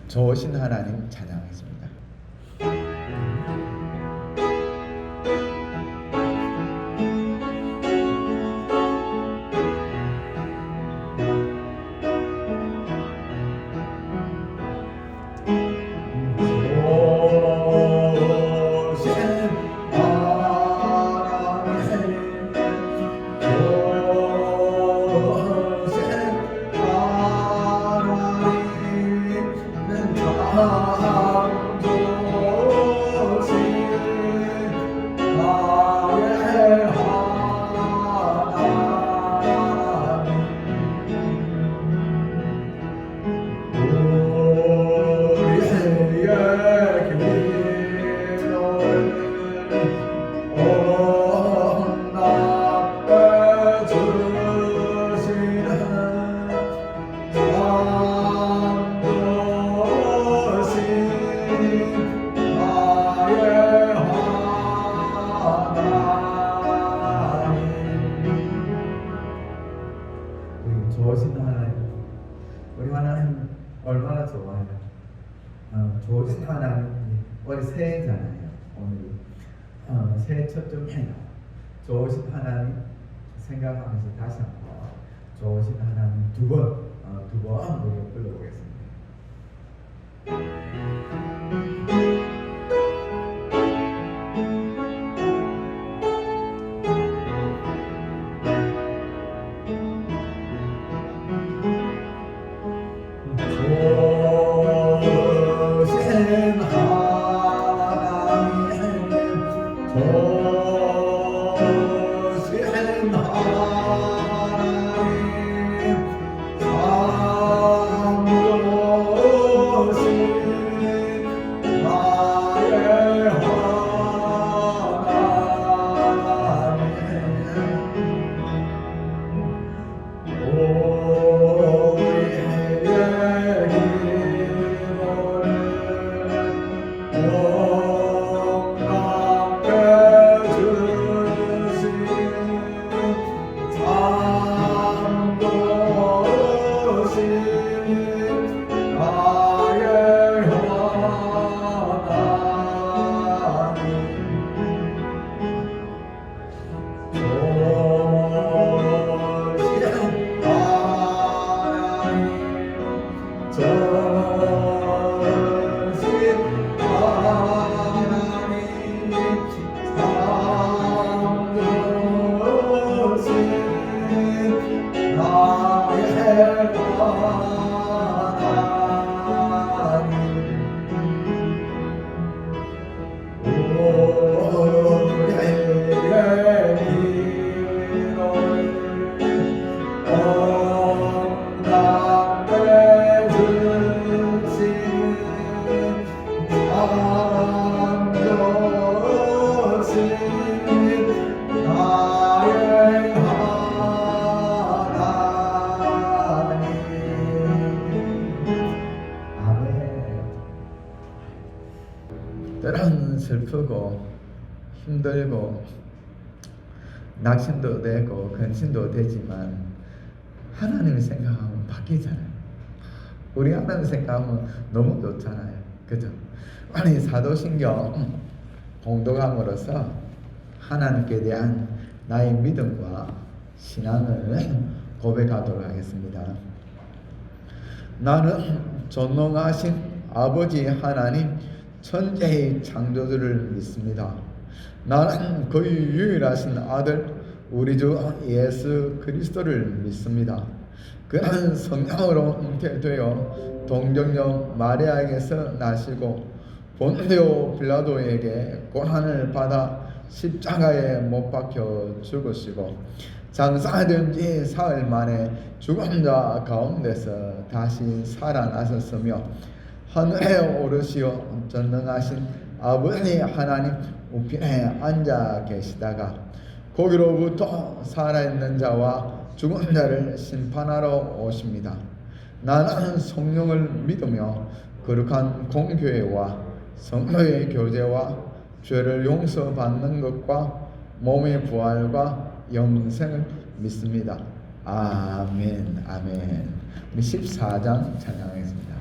좋으신 하나님 찬양하겠습니다. 좋으신 하나님, 우리 하나님 얼마나 좋아요. 좋으신 하나님, 우리 새해잖아요. 오늘 새해 첫 주일이에요. 좋으신 하나님 생각하면서 다시 한번 좋으신 하나님 두 번 우리 불러보겠습니다. 때로는 슬프고 힘들고 낙심도 되고 근심도 되지만 하나님 생각하면 바뀌잖아요. 우리 하나님 생각하면 너무 좋잖아요. 그죠? 아니 사도신경 공독함으로써 하나님께 대한 나의 믿음과 신앙을 고백하도록 하겠습니다. 나는 전능하신 아버지 하나님 천재의 창조주를 믿습니다. 나는 그의 유일하신 아들 우리 주 예수 그리스도를 믿습니다. 그는 성령으로 잉태되어 동정녀 마리아에게서 나시고 본디오 빌라도에게 고난을 받아 십자가에 못 박혀 죽으시고 장사된 지 사흘 만에 죽은 자 가운데서 다시 살아나셨으며 하늘에 오르시어 전능하신 아버지 하나님 우편에 앉아 계시다가 거기로부터 살아있는 자와 죽은 자를 심판하러 오십니다. 나는 성령을 믿으며 거룩한 공교회와 성도의 교제와 죄를 용서받는 것과 몸의 부활과 영생을 믿습니다. 아멘. 아멘. 우리 14장 찬양하겠습니다.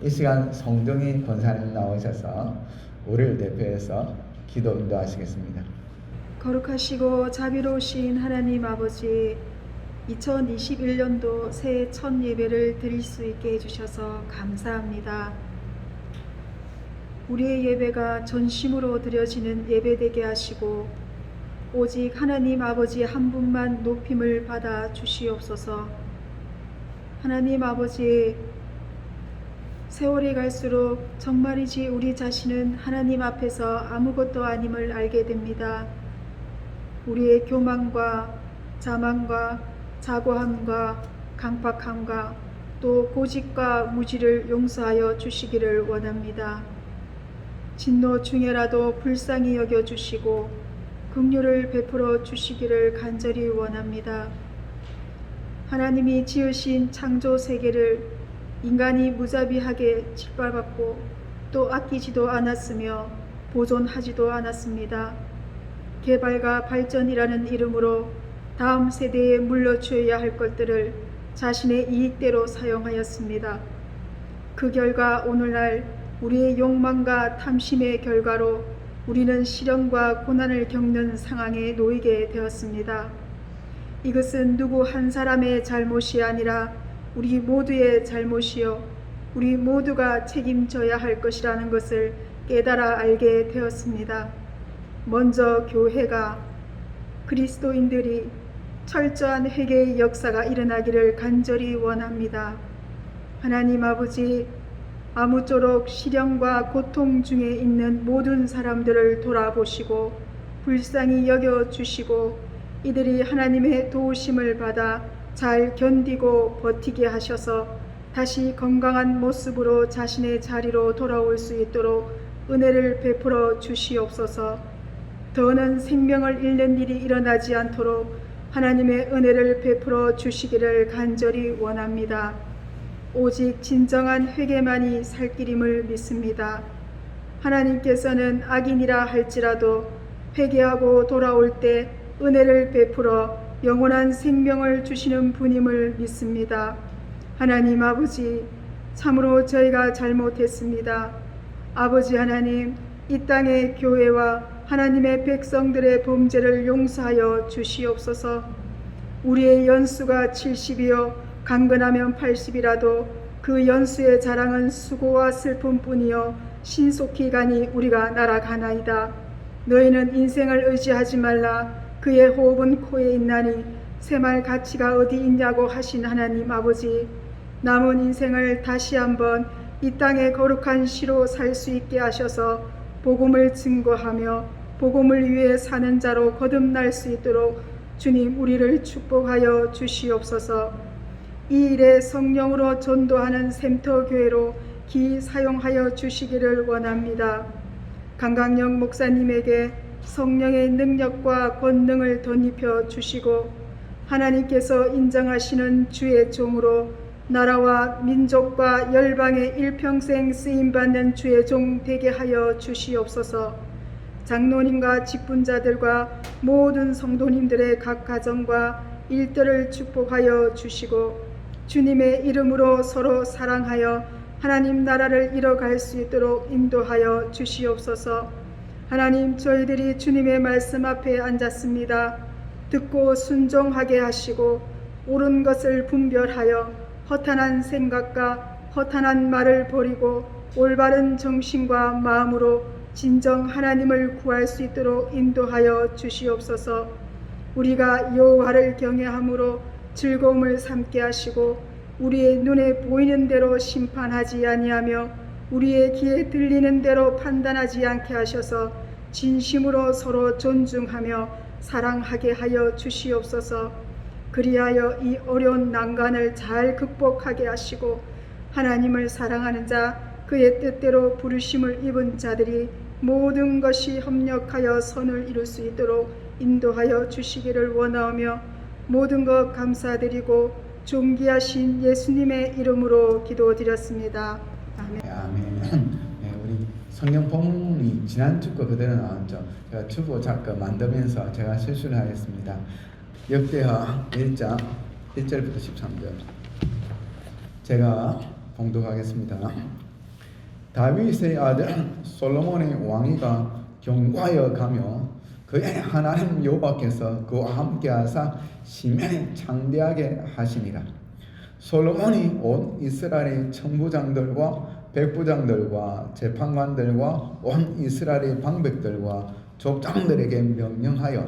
이 시간 성동희 권사님 나오셔서 우리를 대표해서 기도 인도하시겠습니다. 거룩하시고 자비로우신 하나님 아버지, 2021년도 새해 첫 예배를 드릴 수 있게 해주셔서 감사합니다. 우리의 예배가 전심으로 드려지는 예배되게 하시고 오직 하나님 아버지 한 분만 높임을 받아 주시옵소서. 하나님 아버지, 세월이 갈수록 정말이지 우리 자신은 하나님 앞에서 아무것도 아님을 알게 됩니다. 우리의 교만과 자만과 자고함과 강팍함과 또 고집과 무지를 용서하여 주시기를 원합니다. 진노 중에라도 불쌍히 여겨주시고 긍휼을 베풀어 주시기를 간절히 원합니다. 하나님이 지으신 창조 세계를 인간이 무자비하게 짓밟았고 또 아끼지도 않았으며 보존하지도 않았습니다. 개발과 발전이라는 이름으로 다음 세대에 물려주어야 할 것들을 자신의 이익대로 사용하였습니다. 그 결과 오늘날 우리의 욕망과 탐심의 결과로 우리는 시련과 고난을 겪는 상황에 놓이게 되었습니다. 이것은 누구 한 사람의 잘못이 아니라 우리 모두의 잘못이요 우리 모두가 책임져야 할 것이라는 것을 깨달아 알게 되었습니다. 먼저 교회가, 그리스도인들이 철저한 회개의 역사가 일어나기를 간절히 원합니다. 하나님 아버지, 아무쪼록 시련과 고통 중에 있는 모든 사람들을 돌아보시고 불쌍히 여겨주시고 이들이 하나님의 도우심을 받아 잘 견디고 버티게 하셔서 다시 건강한 모습으로 자신의 자리로 돌아올 수 있도록 은혜를 베풀어 주시옵소서. 더는 생명을 잃는 일이 일어나지 않도록 하나님의 은혜를 베풀어 주시기를 간절히 원합니다. 오직 진정한 회개만이 살 길임을 믿습니다. 하나님께서는 악인이라 할지라도 회개하고 돌아올 때 은혜를 베풀어 영원한 생명을 주시는 분임을 믿습니다. 하나님 아버지, 참으로 저희가 잘못했습니다. 아버지 하나님, 이 땅의 교회와 하나님의 백성들의 범죄를 용서하여 주시옵소서. 우리의 연수가 70이요 강건하면 80이라도 그 연수의 자랑은 수고와 슬픔뿐이요 신속히 가니 우리가 날아가나이다. 너희는 인생을 의지하지 말라. 그의 호흡은 코에 있나니 새말 가치가 어디 있냐고 하신 하나님 아버지, 남은 인생을 다시 한번 이 땅의 거룩한 시로 살 수 있게 하셔서 복음을 증거하며 복음을 위해 사는 자로 거듭날 수 있도록 주님 우리를 축복하여 주시옵소서. 이 일에 성령으로 전도하는 샘터교회로 기 사용하여 주시기를 원합니다. 강강영 목사님에게 성령의 능력과 권능을 덧입혀 주시고 하나님께서 인정하시는 주의 종으로 나라와 민족과 열방의 일평생 쓰임받는 주의 종 되게 하여 주시옵소서. 장로님과 직분자들과 모든 성도님들의 각 가정과 일들을 축복하여 주시고 주님의 이름으로 서로 사랑하여 하나님 나라를 이뤄갈 수 있도록 인도하여 주시옵소서. 하나님, 저희들이 주님의 말씀 앞에 앉았습니다. 듣고 순종하게 하시고 옳은 것을 분별하여 허탄한 생각과 허탄한 말을 버리고 올바른 정신과 마음으로 진정 하나님을 구할 수 있도록 인도하여 주시옵소서. 우리가 여호와를 경외함으로 즐거움을 삼게 하시고 우리의 눈에 보이는 대로 심판하지 아니하며 우리의 귀에 들리는 대로 판단하지 않게 하셔서 진심으로 서로 존중하며 사랑하게 하여 주시옵소서. 그리하여 이 어려운 난관을 잘 극복하게 하시고 하나님을 사랑하는 자, 그의 뜻대로 부르심을 입은 자들이 모든 것이 협력하여 선을 이룰 수 있도록 인도하여 주시기를 원하오며 모든 것 감사드리고 존귀하신 예수님의 이름으로 기도드렸습니다. 아멘. 아멘. 네, 우리 성경 본문이 지난 주거 그대로 나왔죠. 제가 주보 잠깐 만들면서 제가 실수를 하겠습니다. 역대하 1장 1절부터 13절 제가 봉독하겠습니다. 다윗의 아들 솔로몬의 왕위가 경과하여 가며 그의 하나님 여호와께서 그와 함께하사 심히 창대하게 하시니라. 솔로몬이 온 이스라엘의 천부장들과 백부장들과 재판관들과 온 이스라엘의 방백들과 족장들에게 명령하여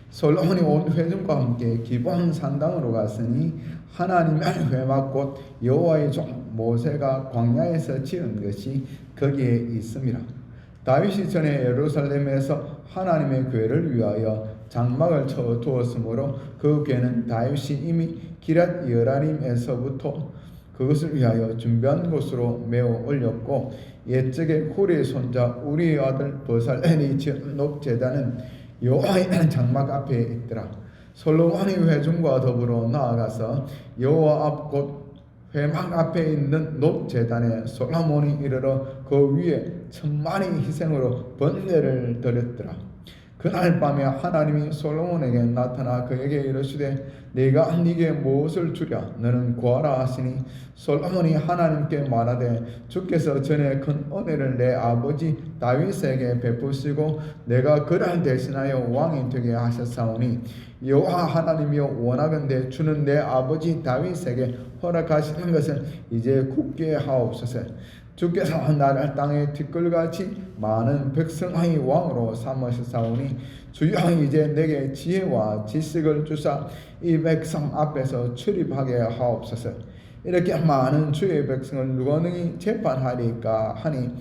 솔로몬이 온 회중과 함께 기브온 산당으로 갔으니 하나님의 회막 곧 여호와의 종 모세가 광야에서 지은 것이 거기에 있음이라. 다윗이 전에 예루살렘에서 하나님의 궤를 위하여 장막을 쳐 두었으므로 그 궤는 다윗이 이미 기럇 여라림에서부터 그것을 위하여 준비한 곳으로 메어 올렸고 옛적에 후리의 손자 우리의 아들 버살엘이 지은 녹제단은 여호와의 장막 앞에 있더라. 솔로몬이 회중과 더불어 나아가서 여호와 앞 곧 회막 앞에 있는 녹제단에 솔로몬이 이르러 그 위에 천만의 희생으로 번제를 드렸더라. 그날 밤에 하나님이 솔로몬에게 나타나 그에게 이르시되 내가 네게 무엇을 주랴 너는 구하라 하시니 솔로몬이 하나님께 말하되 주께서 전에 큰 은혜를 내 아버지 다윗에게 베푸시고 내가 그를 대신하여 왕이 되게 하셨사오니 여호와 하나님이여 원하건대 주는 내 아버지 다윗에게 허락하시는 것은 이제 굳게 하옵소서. 주께서 나를 땅의 티끌같이 많은 백성의 왕으로 삼으셨사오니 주여 이제 내게 지혜와 지식을 주사 이 백성 앞에서 출입하게 하옵소서. 이렇게 많은 주의 백성을 누가 능히 재판하리까 하니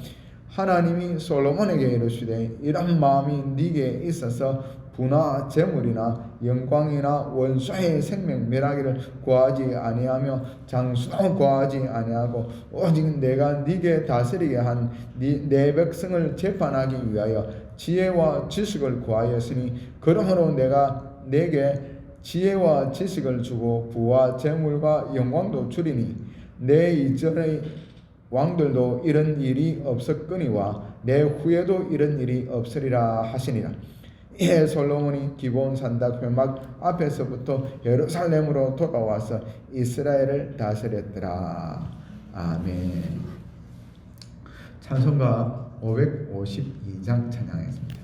하나님이 솔로몬에게 이르시되 이런 마음이 네게 있어서 부나 재물이나 영광이나 원수의 생명 멸하기를 구하지 아니하며 장수도 구하지 아니하고 오직 내가 네게 다스리게 한 내 백성을 재판하기 위하여 지혜와 지식을 구하였으니 그러므로 내가 내게 지혜와 지식을 주고 부와 재물과 영광도 주리니 내 이전의 왕들도 이런 일이 없었거니와 내 후에도 이런 일이 없으리라 하시니라. 이에 솔로몬이 기브온 산닥 회막 앞에서부터 예루살렘으로 돌아와서 이스라엘을 다스렸더라. 아멘. 찬송가 552장 찬양하겠습니다.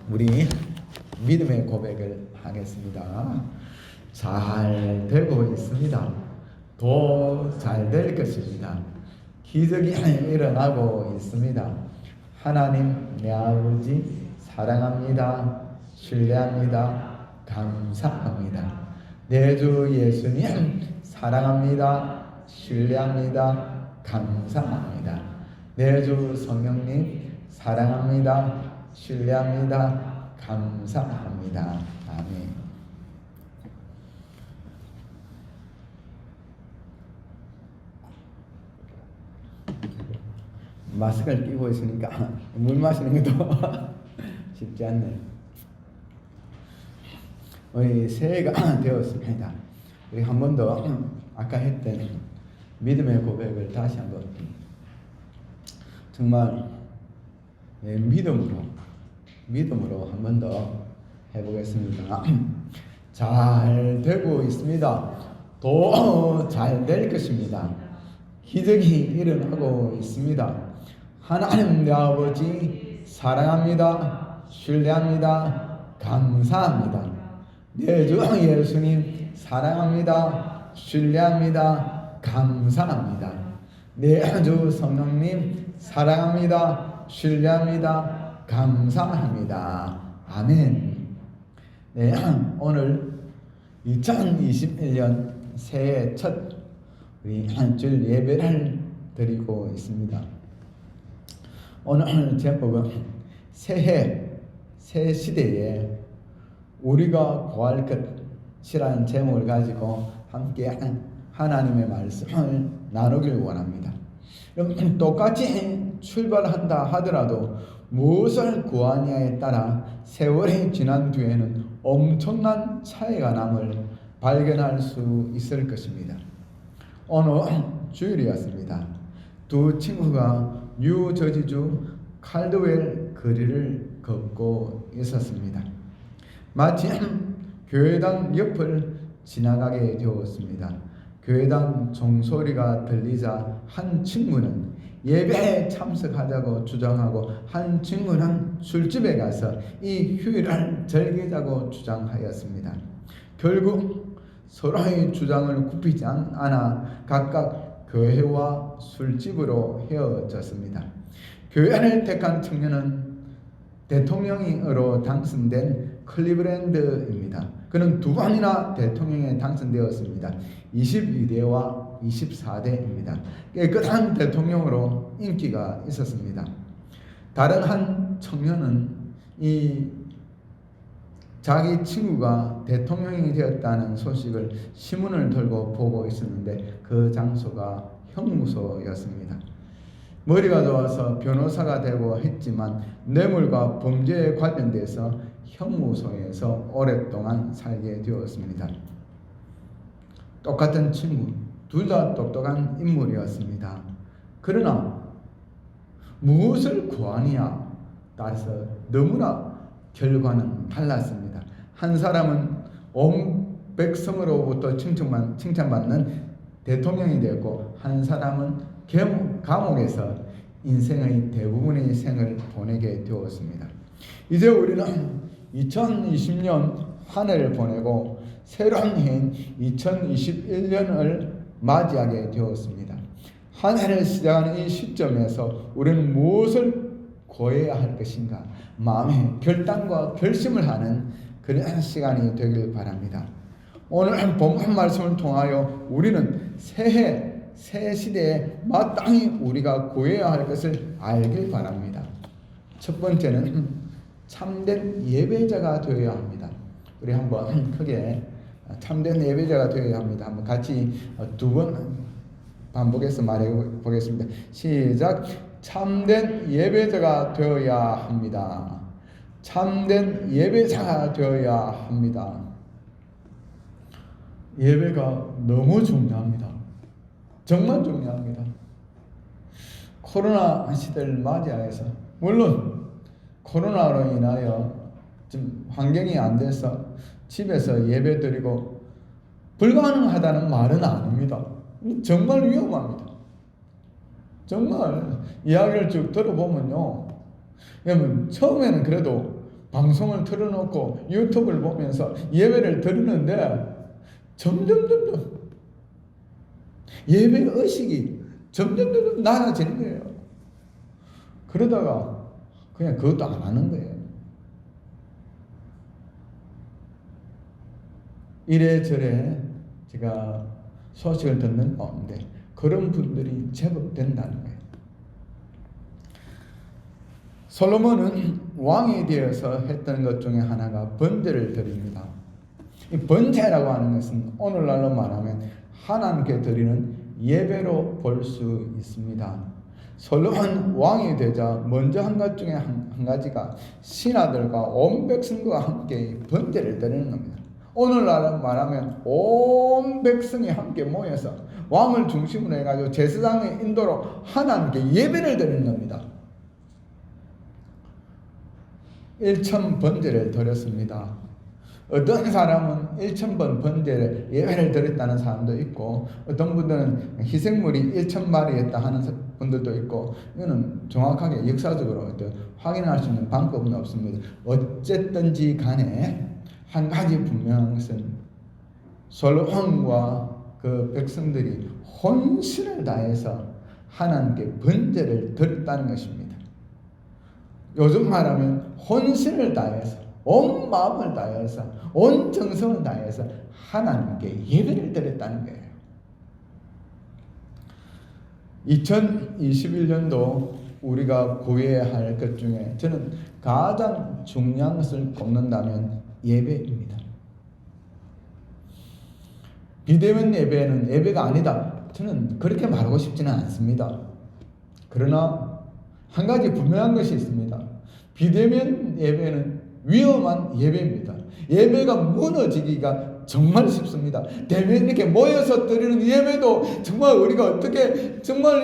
우리 믿음의 고백을 하겠습니다. 잘 되고 있습니다. 더 잘 될 것입니다. 기적이 일어나고 있습니다. 하나님 내 아버지 사랑합니다. 신뢰합니다. 감사합니다. 내 주 예수님 사랑합니다. 신뢰합니다. 감사합니다. 내 주 성령님 사랑합니다. 신뢰합니다. 감사합니다. 아멘. 마스크를 끼고 있으니까 물 마시는 것도 쉽지 않네요. 우리 새해가 되었습니다. 우리 한 번 더 아까 했던 믿음의 고백을 다시 한번 정말 믿음으로 한 번 더 해보겠습니다. 잘 되고 있습니다. 더 잘 될 것입니다. 기적이 일어나고 있습니다. 하나님 내 아버지 사랑합니다. 신뢰합니다. 감사합니다. 내 주 예수님 사랑합니다. 신뢰합니다. 감사합니다. 내 주 성령님 사랑합니다. 신뢰합니다. 감사합니다. 아멘. 네, 오늘 2021년 새해 첫 우리 한줄 예배를 드리고 있습니다. 오늘 제목은 새해 새 시대에 우리가 구할 것이라는 제목을 가지고 함께 하나님의 말씀을 나누길 원합니다. 여러분, 똑같이 출발한다 하더라도 무엇을 구하냐에 따라 세월이 지난 뒤에는 엄청난 차이가 남을 발견할 수 있을 것입니다. 어느 주일이었습니다. 두 친구가 뉴저지주 칼드웰 거리를 걷고 있었습니다. 마침 교회당 옆을 지나가게 되었습니다. 교회당 종소리가 들리자 한 친구는 예배에 참석하자고 주장하고 한 친구는 술집에 가서 이 휴일을 즐기자고 주장하였습니다. 결국 서로의 주장을 굽히지 않아 각각 교회와 술집으로 헤어졌습니다. 교회를 택한 청년은 대통령으로 당선된 클리브랜드입니다. 그는 두 번이나 대통령에 당선되었습니다. 22대와 24대입니다. 깨끗한 대통령으로 인기가 있었습니다. 다른 한 청년은 자기 친구가 대통령이 되었다는 소식을 신문을 들고 보고 있었는데 그 장소가 형무소였습니다. 머리가 좋아서 변호사가 되고 했지만 뇌물과 범죄에 관련돼서 형무소에서 오랫동안 살게 되었습니다. 똑같은 친구, 둘 다 똑똑한 인물이었습니다. 그러나 무엇을 구하느냐 따라서 너무나 결과는 달랐습니다. 한 사람은 온 백성으로부터 칭찬받는 대통령이 되었고 한 사람은 감옥에서 인생의 대부분의 생을 보내게 되었습니다. 이제 우리는 2020년 한 해를 보내고 새로운 해인 2021년을 맞이하게 되었습니다. 한 해를 시작하는 이 시점에서 우리는 무엇을 구해야 할 것인가 마음의 결단과 결심을 하는 그런 시간이 되길 바랍니다. 오늘 본문 말씀을 통하여 우리는 새해 새 시대에 마땅히 우리가 구해야 할 것을 알길 바랍니다. 첫 번째는 참된 예배자가 되어야 합니다. 우리 한번 크게 참된 예배자가 되어야 합니다. 한번 같이 두 번 반복해서 말해 보겠습니다. 시작. 참된 예배자가 되어야 합니다. 참된 예배자가 되어야 합니다. 예배가 너무 중요합니다. 정말 중요합니다. 코로나 시대를 맞이해서 물론 코로나로 인하여 좀 환경이 안 돼서 집에서 예배드리고 불가능하다는 말은 아닙니다. 정말 위험합니다. 정말 이야기를 쭉 들어보면요. 처음에는 그래도 방송을 틀어놓고 유튜브를 보면서 예배를 드리는데 점점 예배 의식이 점점 낮아지는 거예요. 그러다가 그냥 그것도 안 하는 거예요. 이래저래 제가 소식을 듣는 가운데 그런 분들이 제법 된다는 거예요. 솔로몬은 왕이 되어서 했던 것 중에 하나가 번제를 드립니다. 이 번제라고 하는 것은 오늘날로 말하면 하나님께 드리는 예배로 볼 수 있습니다. 솔로몬 왕이 되자 먼저 한 것 중에 한 가지가 신하들과 온 백성과 함께 번제를 드리는 겁니다. 오늘날 말하면 온 백성이 함께 모여서 왕을 중심으로 해가지고 제사장의 인도로 하나님께 예배를 드리는 겁니다. 1000번제를 드렸습니다. 어떤 사람은 1000번 번제를 예배를 드렸다는 사람도 있고, 어떤 분들은 희생물이 1000마리였다 하는 분들도 있고, 이거는 정확하게 역사적으로 확인할 수 있는 방법은 없습니다. 어쨌든지 간에 한 가지 분명한 것은 솔로몬과 그 백성들이 혼신을 다해서 하나님께 번제를 드렸다는 것입니다. 요즘 말하면 혼신을 다해서, 온 마음을 다해서, 온 정성을 다해서 하나님께 예배를 드렸다는 거예요. 2021년도 우리가 구해야 할 것 중에 저는 가장 중요한 것을 꼽는다면 예배입니다. 비대면 예배는 예배가 아니다, 저는 그렇게 말하고 싶지는 않습니다. 그러나 한 가지 분명한 것이 있습니다. 비대면 예배는 위험한 예배입니다. 예배가 무너지기가 정말 쉽습니다. 대면 이렇게 모여서 드리는 예배도 정말 우리가 어떻게 정말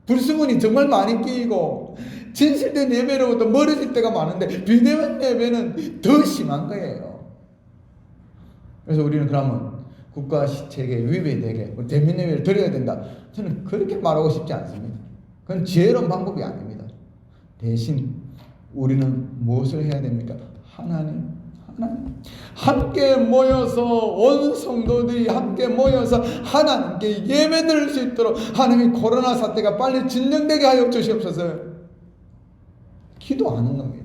불순물이 정말 많이 끼이고 진실된 예배로부터 멀어질 때가 많은데, 비대면 예배는 더 심한 거예요. 그래서 우리는 그러면 국가 시책에 위배되게 대면 예배를 드려야 된다, 저는 그렇게 말하고 싶지 않습니다. 그건 지혜로운 방법이 아닙니다. 대신 우리는 무엇을 해야 됩니까? 하나님 함께 모여서, 온 성도들이 함께 모여서 하나님께 예배 드릴 수 있도록 하나님이 코로나 사태가 빨리 진정되게 하여 주시옵소서 기도하는 겁니다.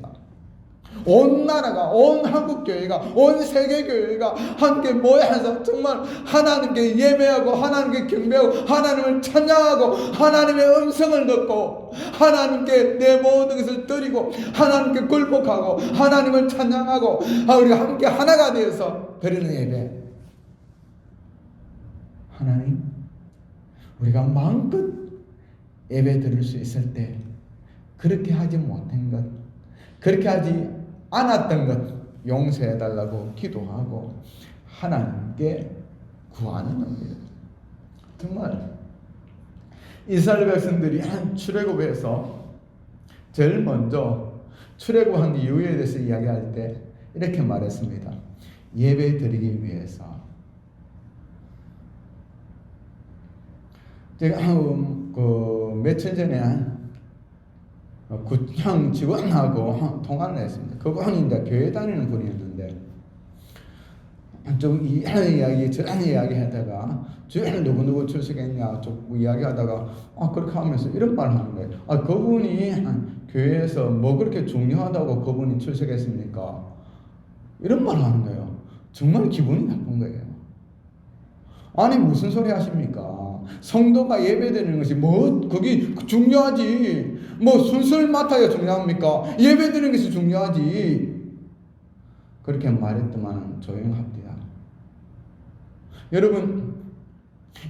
온 나라가, 온 한국교회가, 온 세계교회가 함께 모여서 정말 하나님께 예배하고 하나님께 경배하고 하나님을 찬양하고 하나님의 음성을 듣고 하나님께 내 모든 것을 드리고 하나님께 굴복하고 하나님을 찬양하고 우리가 함께 하나가 되어서 드리는 예배. 하나님, 우리가 마음껏 예배 드릴 수 있을 때 그렇게 하지 못한 것, 그렇게 하지 않았던 것 용서해달라고 기도하고 하나님께 구하는 겁니다. 정말 이스라엘 백성들이 출애굽에서 제일 먼저 출애굽한 이유에 대해서 이야기할 때 이렇게 말했습니다. 예배 드리기 위해서. 제가 며칠 전에 구청 직원하고 통화를 했습니다. 그분이 이제 교회 다니는 분이었는데 좀 이야기 저런 이야기 하다가 주일 누구 출석했냐 좀 이야기하다가 그렇게 하면서 이런 말을 하는 거예요. 그분이 교회에서 뭐 그렇게 중요하다고 그분이 출석했습니까? 이런 말을 하는 거예요. 정말 기분이 나쁜 거예요. 아니 무슨 소리 하십니까? 성도가 예배드리는 것이 뭐 그게 중요하지. 뭐 순서를 맡아야 중요합니까? 예배드리는 것이 중요하지. 그렇게 말했더만 조용합니다. 여러분,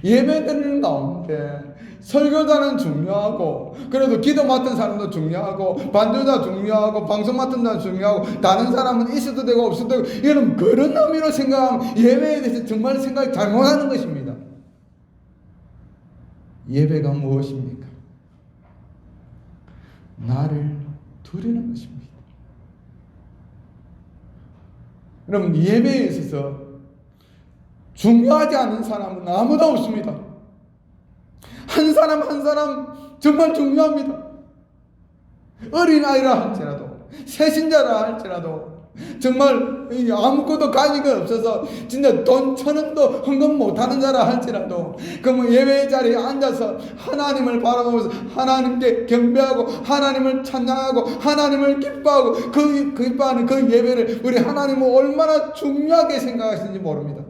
예배드리는 가운데 설교자는 중요하고, 그래도 기도 맡은 사람도 중요하고, 반주자 중요하고, 방송 맡은 사람 중요하고, 다른 사람은 있어도 되고 없어도 되고, 이런 그런 의미로 생각하면 예배에 대해서 정말 생각이 잘못하는 것입니다. 예배가 무엇입니까? 나를 드리는 것입니다. 여러분, 예배에 있어서 중요하지 않은 사람은 아무도 없습니다. 한 사람 한 사람 정말 중요합니다. 어린아이라 할지라도, 새신자라 할지라도, 정말 아무것도 가지가 없어서 진짜 돈 1,000원도 헌금 못하는 자라 할지라도 그 예배 자리에 앉아서 하나님을 바라보면서 하나님께 경배하고 하나님을 찬양하고 하나님을 기뻐하고 그 기뻐하는 그 예배를 우리 하나님은 얼마나 중요하게 생각하시는지 모릅니다.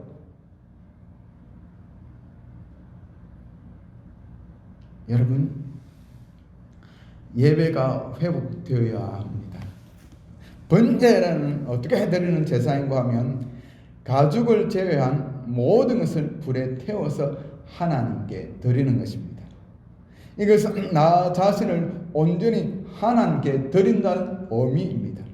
여러분, 예배가 회복되어야 합니다. 번제는 어떻게 해드리는 제사인가 하면 가죽을 제외한 모든 것을 불에 태워서 하나님께 드리는 것입니다. 이것은 나 자신을 온전히 하나님께 드린다는 의미입니다.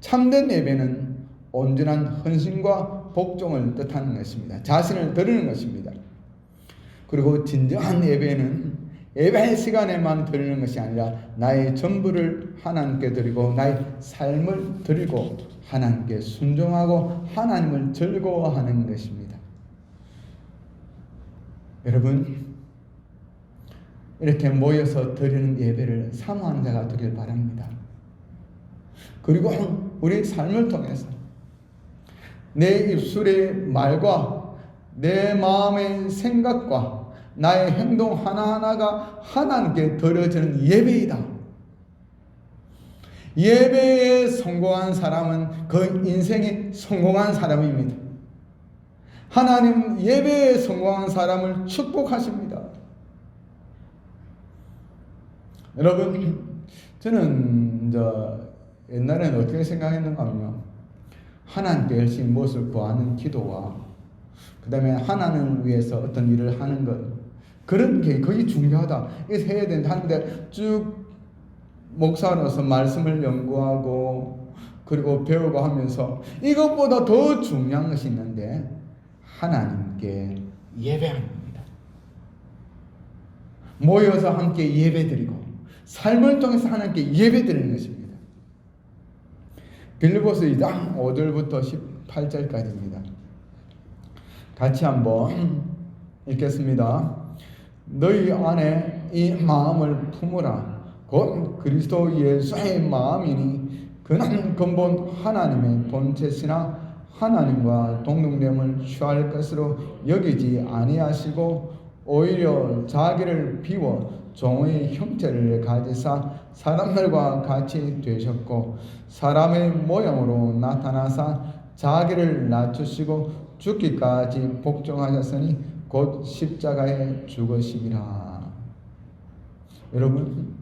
참된 예배는 온전한 헌신과 복종을 뜻하는 것입니다. 자신을 드리는 것입니다. 그리고 진정한 예배는 예배 시간에만 드리는 것이 아니라 나의 전부를 하나님께 드리고 나의 삶을 드리고 하나님께 순종하고 하나님을 즐거워하는 것입니다. 여러분, 이렇게 모여서 드리는 예배를 사모하는 자가 되길 바랍니다. 그리고 우리 삶을 통해서 내 입술의 말과 내 마음의 생각과 나의 행동 하나하나가 하나님께 드려지는 예배이다. 예배에 성공한 사람은 그 인생이 성공한 사람입니다. 하나님 예배에 성공한 사람을 축복하십니다. 여러분, 저는 옛날에는 어떻게 생각했는가 하면 하나님께 열심히 무엇을 구하는 기도와 그 다음에 하나님을 위해서 어떤 일을 하는 것, 그런 게 거의 중요하다. 이래서 해야 된다 하는데 쭉 목사로서 말씀을 연구하고 그리고 배우고 하면서 이것보다 더 중요한 것이 있는데 하나님께 예배합니다. 모여서 함께 예배드리고 삶을 통해서 하나님께 예배드리는 것입니다. 빌립보서 2장 5절부터 18절까지입니다. 같이 한번 읽겠습니다. 너희 안에 이 마음을 품으라. 곧 그리스도 예수의 마음이니 그는 근본 하나님의 본체시나 하나님과 동등됨을 취할 것으로 여기지 아니하시고 오히려 자기를 비워 종의 형체를 가지사 사람들과 같이 되셨고 사람의 모양으로 나타나사 자기를 낮추시고 죽기까지 복종하셨으니 곧 십자가에 죽으시리라. 여러분,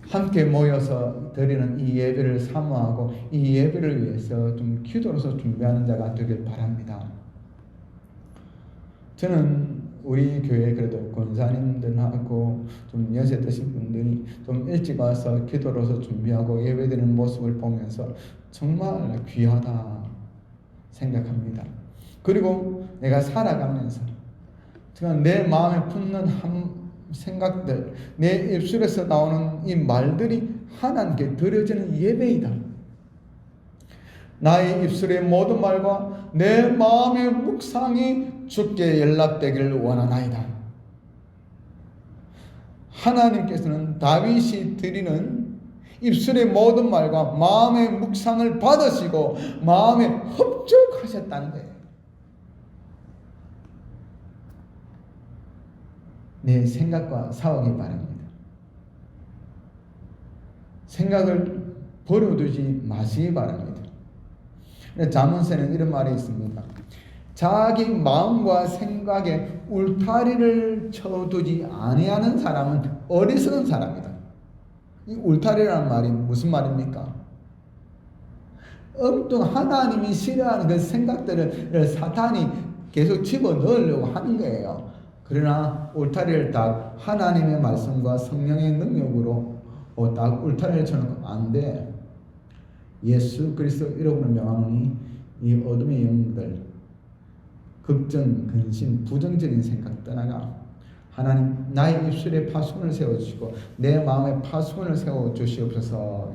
함께 모여서 드리는 이 예배를 사모하고 이 예배를 위해서 좀 기도로서 준비하는 자가 되길 바랍니다. 저는 우리 교회 그래도 권사님들하고 좀 연세 드신 분들이 좀 일찍 와서 기도로서 준비하고 예배드리는 모습을 보면서 정말 귀하다 생각합니다. 그리고 내가 살아가면서 내 마음에 품는 생각들, 내 입술에서 나오는 이 말들이 하나님께 드려지는 예배이다. 나의 입술의 모든 말과 내 마음의 묵상이 주께 연락되기를 원하나이다. 하나님께서는 다윗이 드리는 입술의 모든 말과 마음의 묵상을 받으시고 마음에 흡족하셨다는 거예요. 내 생각과 싸우기 바랍니다. 생각을 버려두지 마시기 바랍니다. 잠언서에는 이런 말이 있습니다. 자기 마음과 생각에 울타리를 쳐두지 아니하는 사람은 어리석은 사람이다. 이 울타리라는 말이 무슨 말입니까? 엉뚱 하나님이 싫어하는 그 생각들을 사탄이 계속 집어넣으려고 하는 거예요. 그러나 울타리를 딱 하나님의 말씀과 성령의 능력으로 딱 울타리를 쳐놓고 안 돼. 예수 그리스도 이름으로 명하노니 이 어둠의 영들, 걱정, 근심, 부정적인 생각 떠나가 하나님 나의 입술에 파수꾼을 세워주시고 내 마음에 파수꾼을 세워주시옵소서.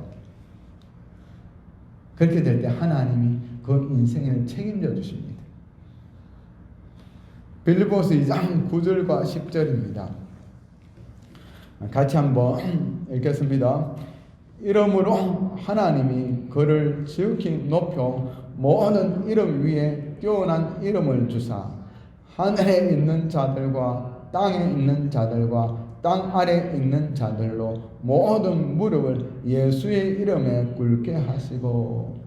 그렇게 될 때 하나님이 그 인생을 책임져 주십니다. 빌립보서 2장 9절과 10절입니다. 같이 한번 읽겠습니다. 이러므로 하나님이 그를 지극히 높여 모든 이름 위에 뛰어난 이름을 주사 하늘에 있는 자들과 땅에 있는 자들과 땅 아래 있는 자들로 모든 무릎을 예수의 이름에 꿇게 하시고.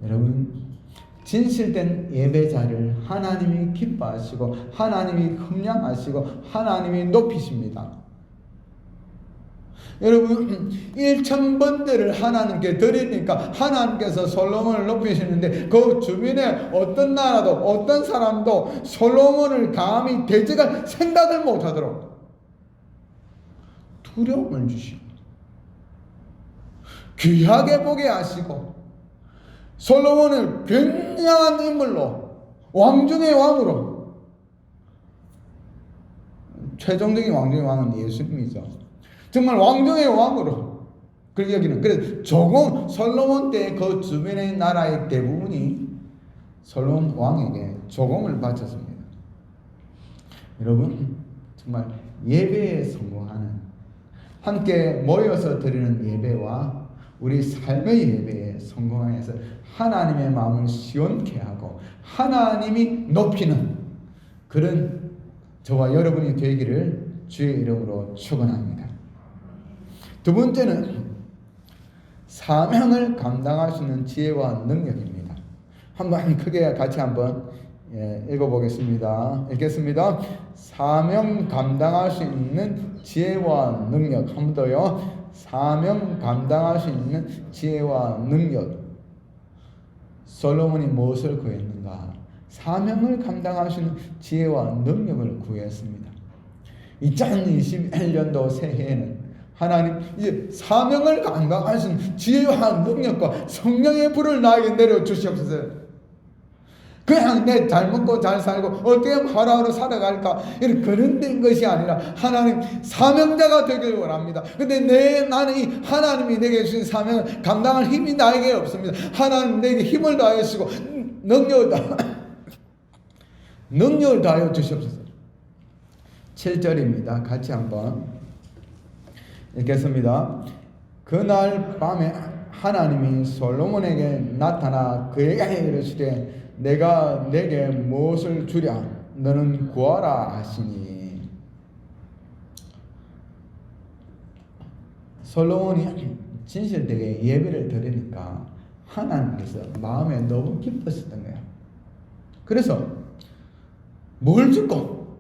여러분, 진실된 예배자를 하나님이 기뻐하시고 하나님이 흠량하시고 하나님이 높이십니다. 여러분, 1,000번대를 하나님께 드리니까 하나님께서 솔로몬을 높이시는데 그 주변에 어떤 나라도 어떤 사람도 솔로몬을 감히 대적할 생각을 못하도록 두려움을 주시고 귀하게 보게 하시고 솔로몬을 굉장한 인물로 왕 중의 왕으로, 최종적인 왕 중의 왕은 예수님이죠. 정말 왕 중의 왕으로 그렇게 여기는. 그래서 조금 솔로몬 때 그 주변의 나라의 대부분이 솔로몬 왕에게 조공을 바쳤습니다. 여러분, 정말 예배에 성공하는, 함께 모여서 드리는 예배와 우리 삶의 예배에 성공해서 하나님의 마음을 시원케 하고 하나님이 높이는 그런 저와 여러분이 되기를 주의 이름으로 축원합니다. 두 번째는 사명을 감당할 수 있는 지혜와 능력입니다. 한번 크게 같이 한번 읽어보겠습니다. 읽겠습니다. 사명 감당할 수 있는 지혜와 능력. 한 번 더요. 사명 감당할 수 있는 지혜와 능력. 솔로몬이 무엇을 구했는가? 사명을 감당할 수 있는 지혜와 능력을 구했습니다. 2021년도 새해에는 하나님 이제 사명을 감당할 수 있는 지혜와 능력과 성령의 불을 나에게 내려주시옵소서. 그냥 내 잘 먹고 잘 살고 어떻게 하루하루 살아갈까 이런 그런 된 것이 아니라 하나님 사명자가 되길 원합니다. 근데 나는 이 하나님이 내게 주신 사명을 감당할 힘이 나에게 없습니다. 하나님 내게 힘을 다해 주시고 능력을 다하여 주시옵소서. 7절입니다. 같이 한번 읽겠습니다. 그날 밤에 하나님이 솔로몬에게 나타나 그에게 이르시되 내가 내게 무엇을 주랴 너는 구하라 하시니. 솔로몬이 진실되게 예배를 드리니까 하나님께서 마음에 너무 기뻤었던 거야. 그래서 뭘 주고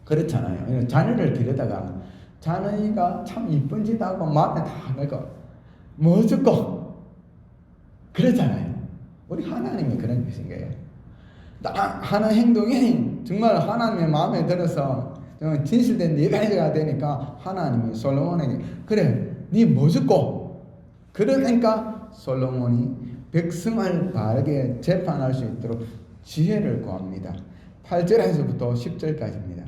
그렇잖아요. 자녀를 기르다가 자녀가 참 이쁜 짓 하고 마음에 다 걸고 뭐 주고 그렇잖아요. 우리 하나님이 그런 것인 거예요. 하는 행동이 정말 하나님의 마음에 들어서 정말 진실된 예배가 되니까 하나님이 솔로몬에게 그래 네 뭐 주고. 그러니까 솔로몬이 백성을 바르게 재판할 수 있도록 지혜를 구합니다. 8절에서부터 10절까지입니다.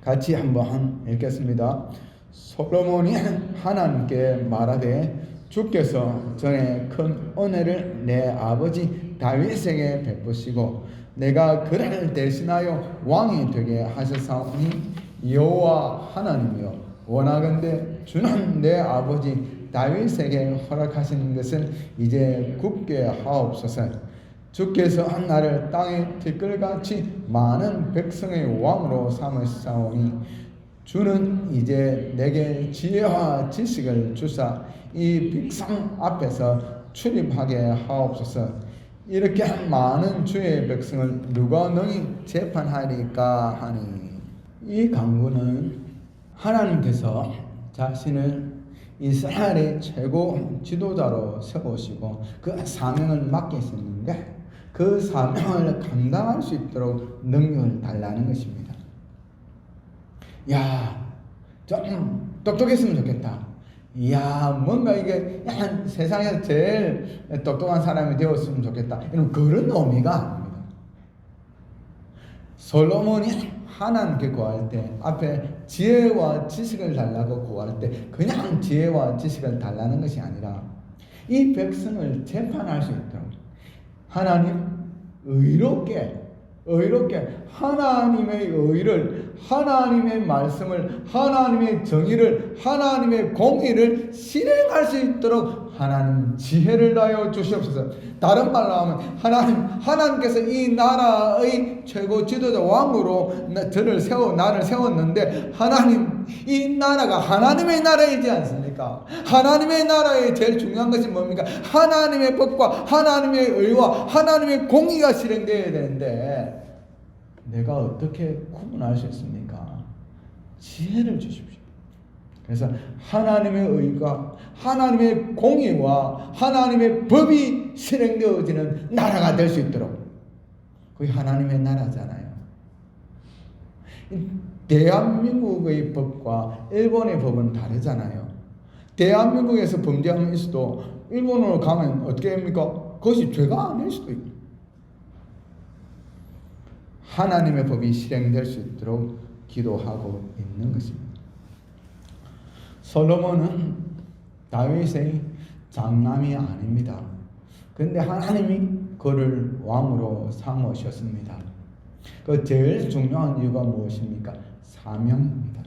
같이 한번 읽겠습니다. 솔로몬이 하나님께 말하되 주께서 전에 큰 은혜를 내 아버지 다윗에게 베푸시고 내가 그를 대신하여 왕이 되게 하셨사오니 여호와 하나님이여 원하건대 주는 내 아버지 다윗에게 허락하신 것을 이제 굳게 하옵소서. 주께서 나를 땅의 티끌같이 많은 백성의 왕으로 삼으사오니 주는 이제 내게 지혜와 지식을 주사 이 백성 앞에서 출입하게 하옵소서. 이렇게 많은 주의 백성을 누가 능히 재판하리까 하니. 이 강구는 하나님께서 자신을 이스라엘의 최고 지도자로 세우시고 그 사명을 맡기셨는데 그 사명을 감당할 수 있도록 능력을 달라는 것입니다. 야, 좀 똑똑했으면 좋겠다. 이야, 뭔가 이게 세상에서 제일 똑똑한 사람이 되었으면 좋겠다. 이런 그런 의미가 아닙니다. 솔로몬이 하나님께 구할 때 앞에 지혜와 지식을 달라고 구할 때 그냥 지혜와 지식을 달라는 것이 아니라 이 백성을 재판할 수 있도록 하나님 의롭게 하나님의 의를, 하나님의 말씀을, 하나님의 정의를, 하나님의 공의를 실행할 수 있도록 하나님 지혜를 다하여 주시옵소서. 다른 말로 하면 하나님께서 이 나라의 최고 지도자 왕으로 나를 세웠는데 하나님 이 나라가 하나님의 나라이지 않습니까? 하나님의 나라의 제일 중요한 것이 뭡니까? 하나님의 법과 하나님의 의와 하나님의 공의가 실행되어야 되는데 내가 어떻게 구분할 수 있습니까? 지혜를 주십시오. 그래서 하나님의 의가 하나님의 공의와 하나님의 법이 실행되어지는 나라가 될 수 있도록 그게 하나님의 나라잖아요. 대한민국의 법과 일본의 법은 다르잖아요. 대한민국에서 범죄하면 있어도 일본으로 가면 어떻게 합니까? 그것이 죄가 아닐 수도 있고. 하나님의 법이 실행될 수 있도록 기도하고 있는 것입니다. 솔로몬은 다윗의 장남이 아닙니다. 그런데 하나님이 그를 왕으로 삼으셨습니다. 그 제일 중요한 이유가 무엇입니까? 사명입니다.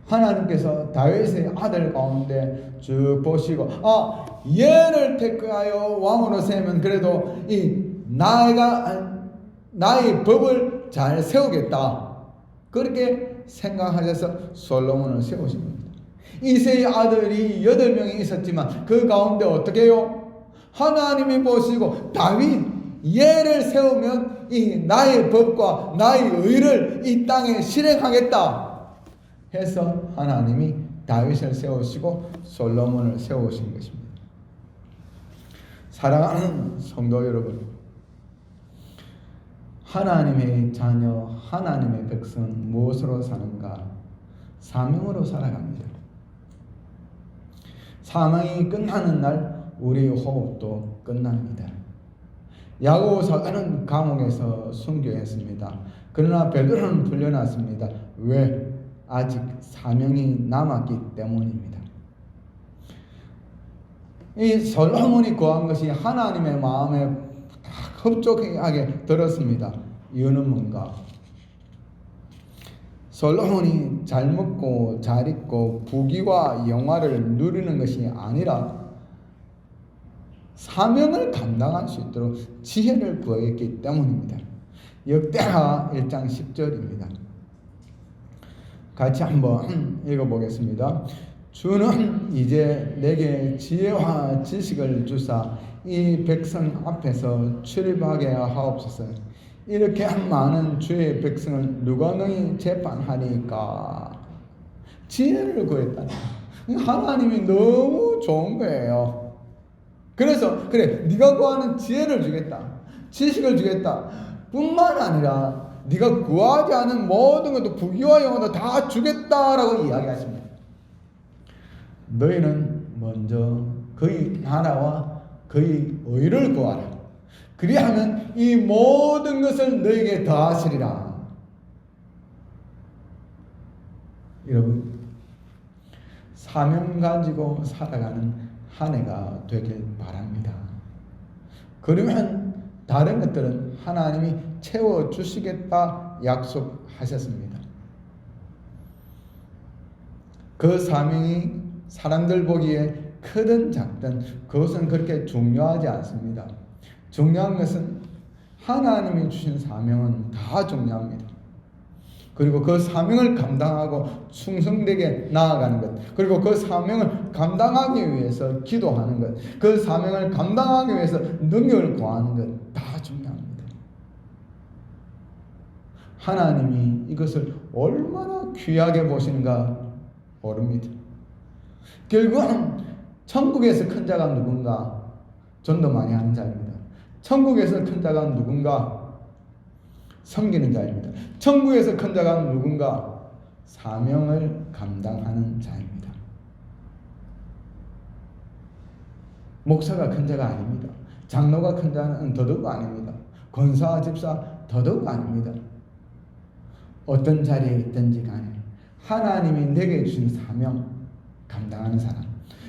하나님께서 다윗의 아들 가운데 쭉 보시고 얘를 택하여 왕으로 세우면 그래도 나의 법을 잘 세우겠다. 그렇게 생각하셔서 솔로몬을 세우신 겁니다. 이새의 아들이 8명이 있었지만 그 가운데 어떻게 해요? 하나님이 보시고 다윗 얘를 세우면 나의 법과 나의 의를 이 땅에 실행하겠다 해서 하나님이 다윗을 세우시고 솔로몬을 세우신 것입니다. 사랑하는 성도 여러분, 하나님의 자녀, 하나님의 백성은 무엇으로 사는가? 사명으로 살아갑니다. 사명이 끝나는 날 우리의 호흡도 끝납니다. 야고보 사도는 감옥에서 순교했습니다. 그러나 베드로는 풀려났습니다. 왜? 아직 사명이 남았기 때문입니다. 이 솔로몬이 구한 것이 하나님의 마음에 흡족하게 들었습니다. 이유는 뭔가? 솔로몬이 잘 먹고 잘 입고 부귀와 영화를 누리는 것이 아니라 사명을 감당할 수 있도록 지혜를 구했기 때문입니다. 역대하 1장 10절입니다. 같이 한번 읽어보겠습니다. 주는 이제 내게 지혜와 지식을 주사 이 백성 앞에서 출입하게 하옵소서. 이렇게 많은 주의 백성을 누가 능히 재판하리까? 지혜를 구했다. 하나님이 너무 좋은 거예요. 그래서 그래 네가 구하는 지혜를 주겠다. 지식을 주겠다. 뿐만 아니라 네가 구하지 않은 모든 것도 부귀와 영화도 다 주겠다라고 이야기하십니다. 너희는 먼저 그의 나라와 그의 의를 구하라. 그리하면 이 모든 것을 너에게 더하시리라. 여러분, 사명 가지고 살아가는 한 해가 되길 바랍니다. 그러면 다른 것들은 하나님이 채워주시겠다 약속하셨습니다. 그 사명이 사람들 보기에 크든 작든 그것은 그렇게 중요하지 않습니다. 중요한 것은 하나님이 주신 사명은 다 중요합니다. 그리고 그 사명을 감당하고 충성되게 나아가는 것, 그리고 그 사명을 감당하기 위해서 기도하는 것, 그 사명을 감당하기 위해서 능력을 구하는 것 다 중요합니다. 하나님이 이것을 얼마나 귀하게 보시는가 모릅니다. 결국은 천국에서 큰 자가 누군가? 전도 많이 하는 자입니다. 천국에서 큰 자가 누군가? 섬기는 자입니다. 천국에서 큰 자가 누군가? 사명을 감당하는 자입니다. 목사가 큰 자가 아닙니다. 장로가 큰 자는 더더욱 아닙니다. 권사와 집사 더더욱 아닙니다. 어떤 자리에 있든지 간에 하나님이 내게 주신 사명 감당하는 사람,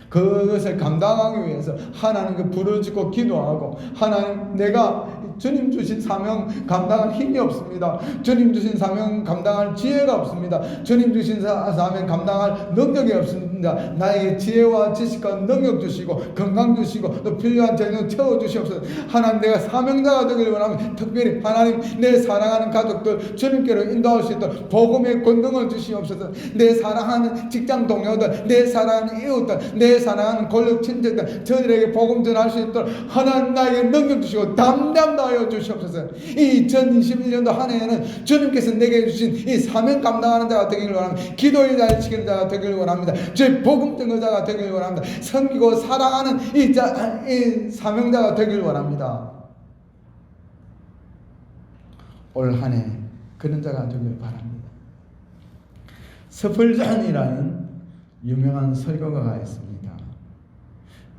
그것을 감당하기 위해서 하나님께 부를 짓고 기도하고, 하나님 내가 주님 주신 사명 감당할 힘이 없습니다. 주님 주신 사명 감당할 지혜가 없습니다. 주님 주신 사명 감당할 능력이 없습니다. 나에게 지혜와 지식과 능력 주시고 건강 주시고 또 필요한 재능 채워주시옵소서. 하나님 내가 사명자가 되기를 원하면 특별히 하나님 내 사랑하는 가족들 주님께로 인도할 수 있도록 복음의 권능을 주시옵소서. 내 사랑하는 직장 동료들, 내 사랑하는 이웃들, 내 사랑하는 권력 친척들, 저들에게 복음 전할 수 있도록 하나님 나에게 능력 주시고 담담하여 주시옵소서. 이 2021년도 한 해에는 주님께서 내게 주신 이 사명 감당하는 자가 되기를 원합니다. 기도의 자를 지키는 자가 되기를 원합니다. 제 복음 증거자가 되기를 원합니다. 섬기고 사랑하는 이 사명자가 되기를 원합니다. 올 한 해 그런 자가 되길 바랍니다. 스펄전이라는 유명한 설교가가 있습니다.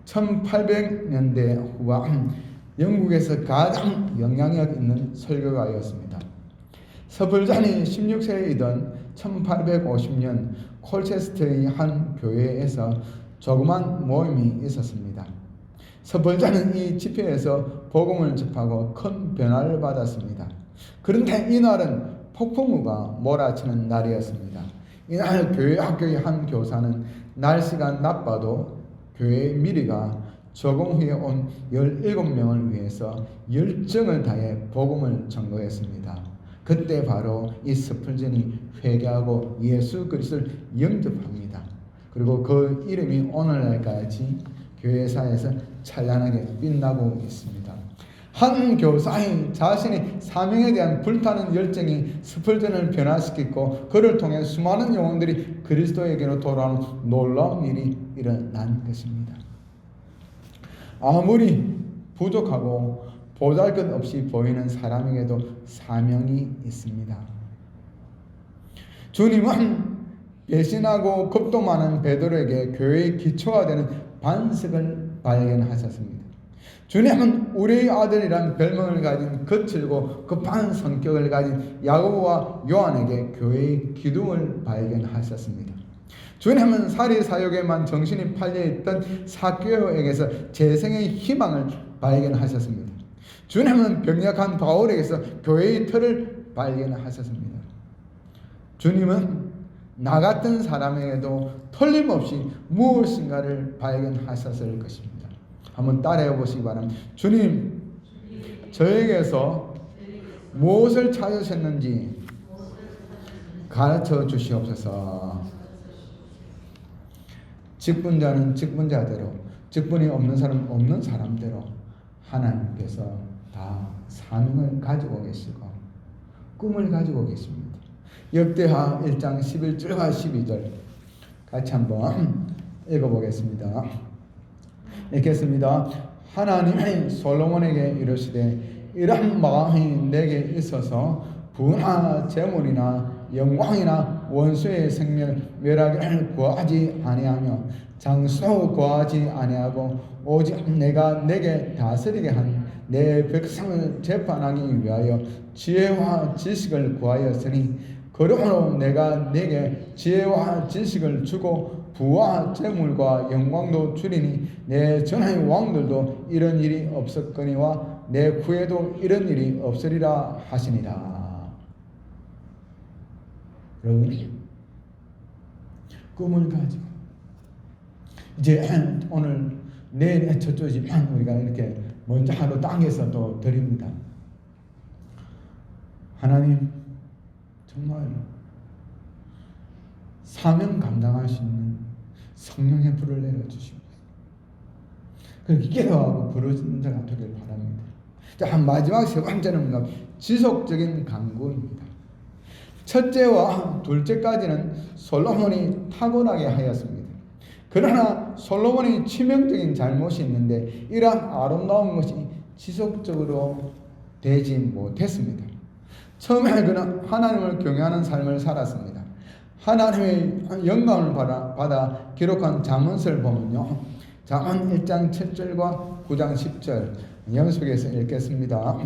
1800년대 후반 영국에서 가장 영향력 있는 설교가였습니다. 스펄전이 16세이던 1850년 콜체스터의 한 교회에서 조그만 모임이 있었습니다. 스펄전은 이 집회에서 복음을 접하고 큰 변화를 받았습니다. 그런데 이날은 폭풍우가 몰아치는 날이었습니다. 이날 교회 학교의 한 교사는 날씨가 나빠도 교회에 미리가 조금 후에 온 17명을 위해서 열정을 다해 복음을 전거했습니다. 그때 바로 이 스펄전이 회개하고 예수 그리스도를 영접합니다. 그리고 그 이름이 오늘날까지 교회사에서 찬란하게 빛나고 있습니다. 한 교사인 자신의 사명에 대한 불타는 열정이 스펄전을 변화시켰고 그를 통해 수많은 영혼들이 그리스도에게로 돌아오는 놀라운 일이 일어난 것입니다. 아무리 부족하고 보잘것없이 보이는 사람에게도 사명이 있습니다. 주님은 배신하고 겁도 많은 베드로에게 교회의 기초가 되는 반석을 발견하셨습니다. 주님은 우리의 아들이란 별명을 가진 거칠고 급한 성격을 가진 야고보와 요한에게 교회의 기둥을 발견하셨습니다. 주님은 사리사욕에만 정신이 팔려있던 사개오에게서 재생의 희망을 발견하셨습니다. 주님은 병약한 바울에게서 교회의 틀을 발견하셨습니다. 주님은 나 같은 사람에게도 틀림없이 무엇인가를 발견하셨을 것입니다. 한번 따라해 보시기 바랍니다. 주님, 저에게서 무엇을 찾으셨는지 가르쳐 주시옵소서. 직분자는 직분자대로, 직분이 없는 사람은 없는 사람대로 하나님께서 다 사명을 가지고 계시고 꿈을 가지고 계십니다. 역대하 1장 11절과 12절 같이 한번 읽어보겠습니다. 읽겠습니다. 하나님이 솔로몬에게 이르시되 이런 마음이 내게 있어서 부나 재물이나 영광이나 원수의 생명 멸하기를 구하지 아니하며 장수 구하지 아니하고 오직 내가 내게 다스리게 한 내 백성을 재판하기 위하여 지혜와 지식을 구하였으니 그러므로 내가 내게 지혜와 지식을 주고 부와 재물과 영광도 주리니 내 전의 왕들도 이런 일이 없었거니와 내 후에도 이런 일이 없으리라 하시니라. 여러분, 꿈을 가지고 이제 오늘 내일 저쪽이지만 우리가 이렇게 먼저 하루 땅에서 또 드립니다. 하나님 정말 사명 감당할 수 있는 성령의 불을 내려주시고 그렇게 기도하고 부르짖는 자가 되길 바랍니다. 자, 마지막 세 번째는 지속적인 간구입니다. 첫째와 둘째까지는 솔로몬이 탁월하게 하였습니다. 그러나 솔로몬이 치명적인 잘못이 있는데 이러한 아름다운 것이 지속적으로 되지 못했습니다. 처음에 그는 하나님을 경외하는 삶을 살았습니다. 하나님의 영감을 받아 기록한 잠언서를 보면요, 잠언 1장 7절과 9장 10절 연속해서 읽겠습니다.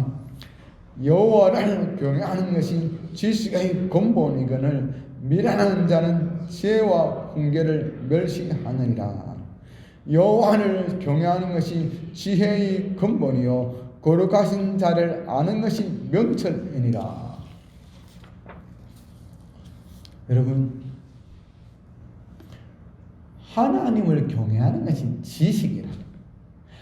여호와를 경외하는 것이 지식의 근본이거늘 미련한 자는 지혜와 훈계를 멸시하느니라. 여호와를 경외하는 것이 지혜의 근본이요 거룩하신 자를 아는 것이 명철이니라. 여러분, 하나님을 경외하는 것이 지식이라.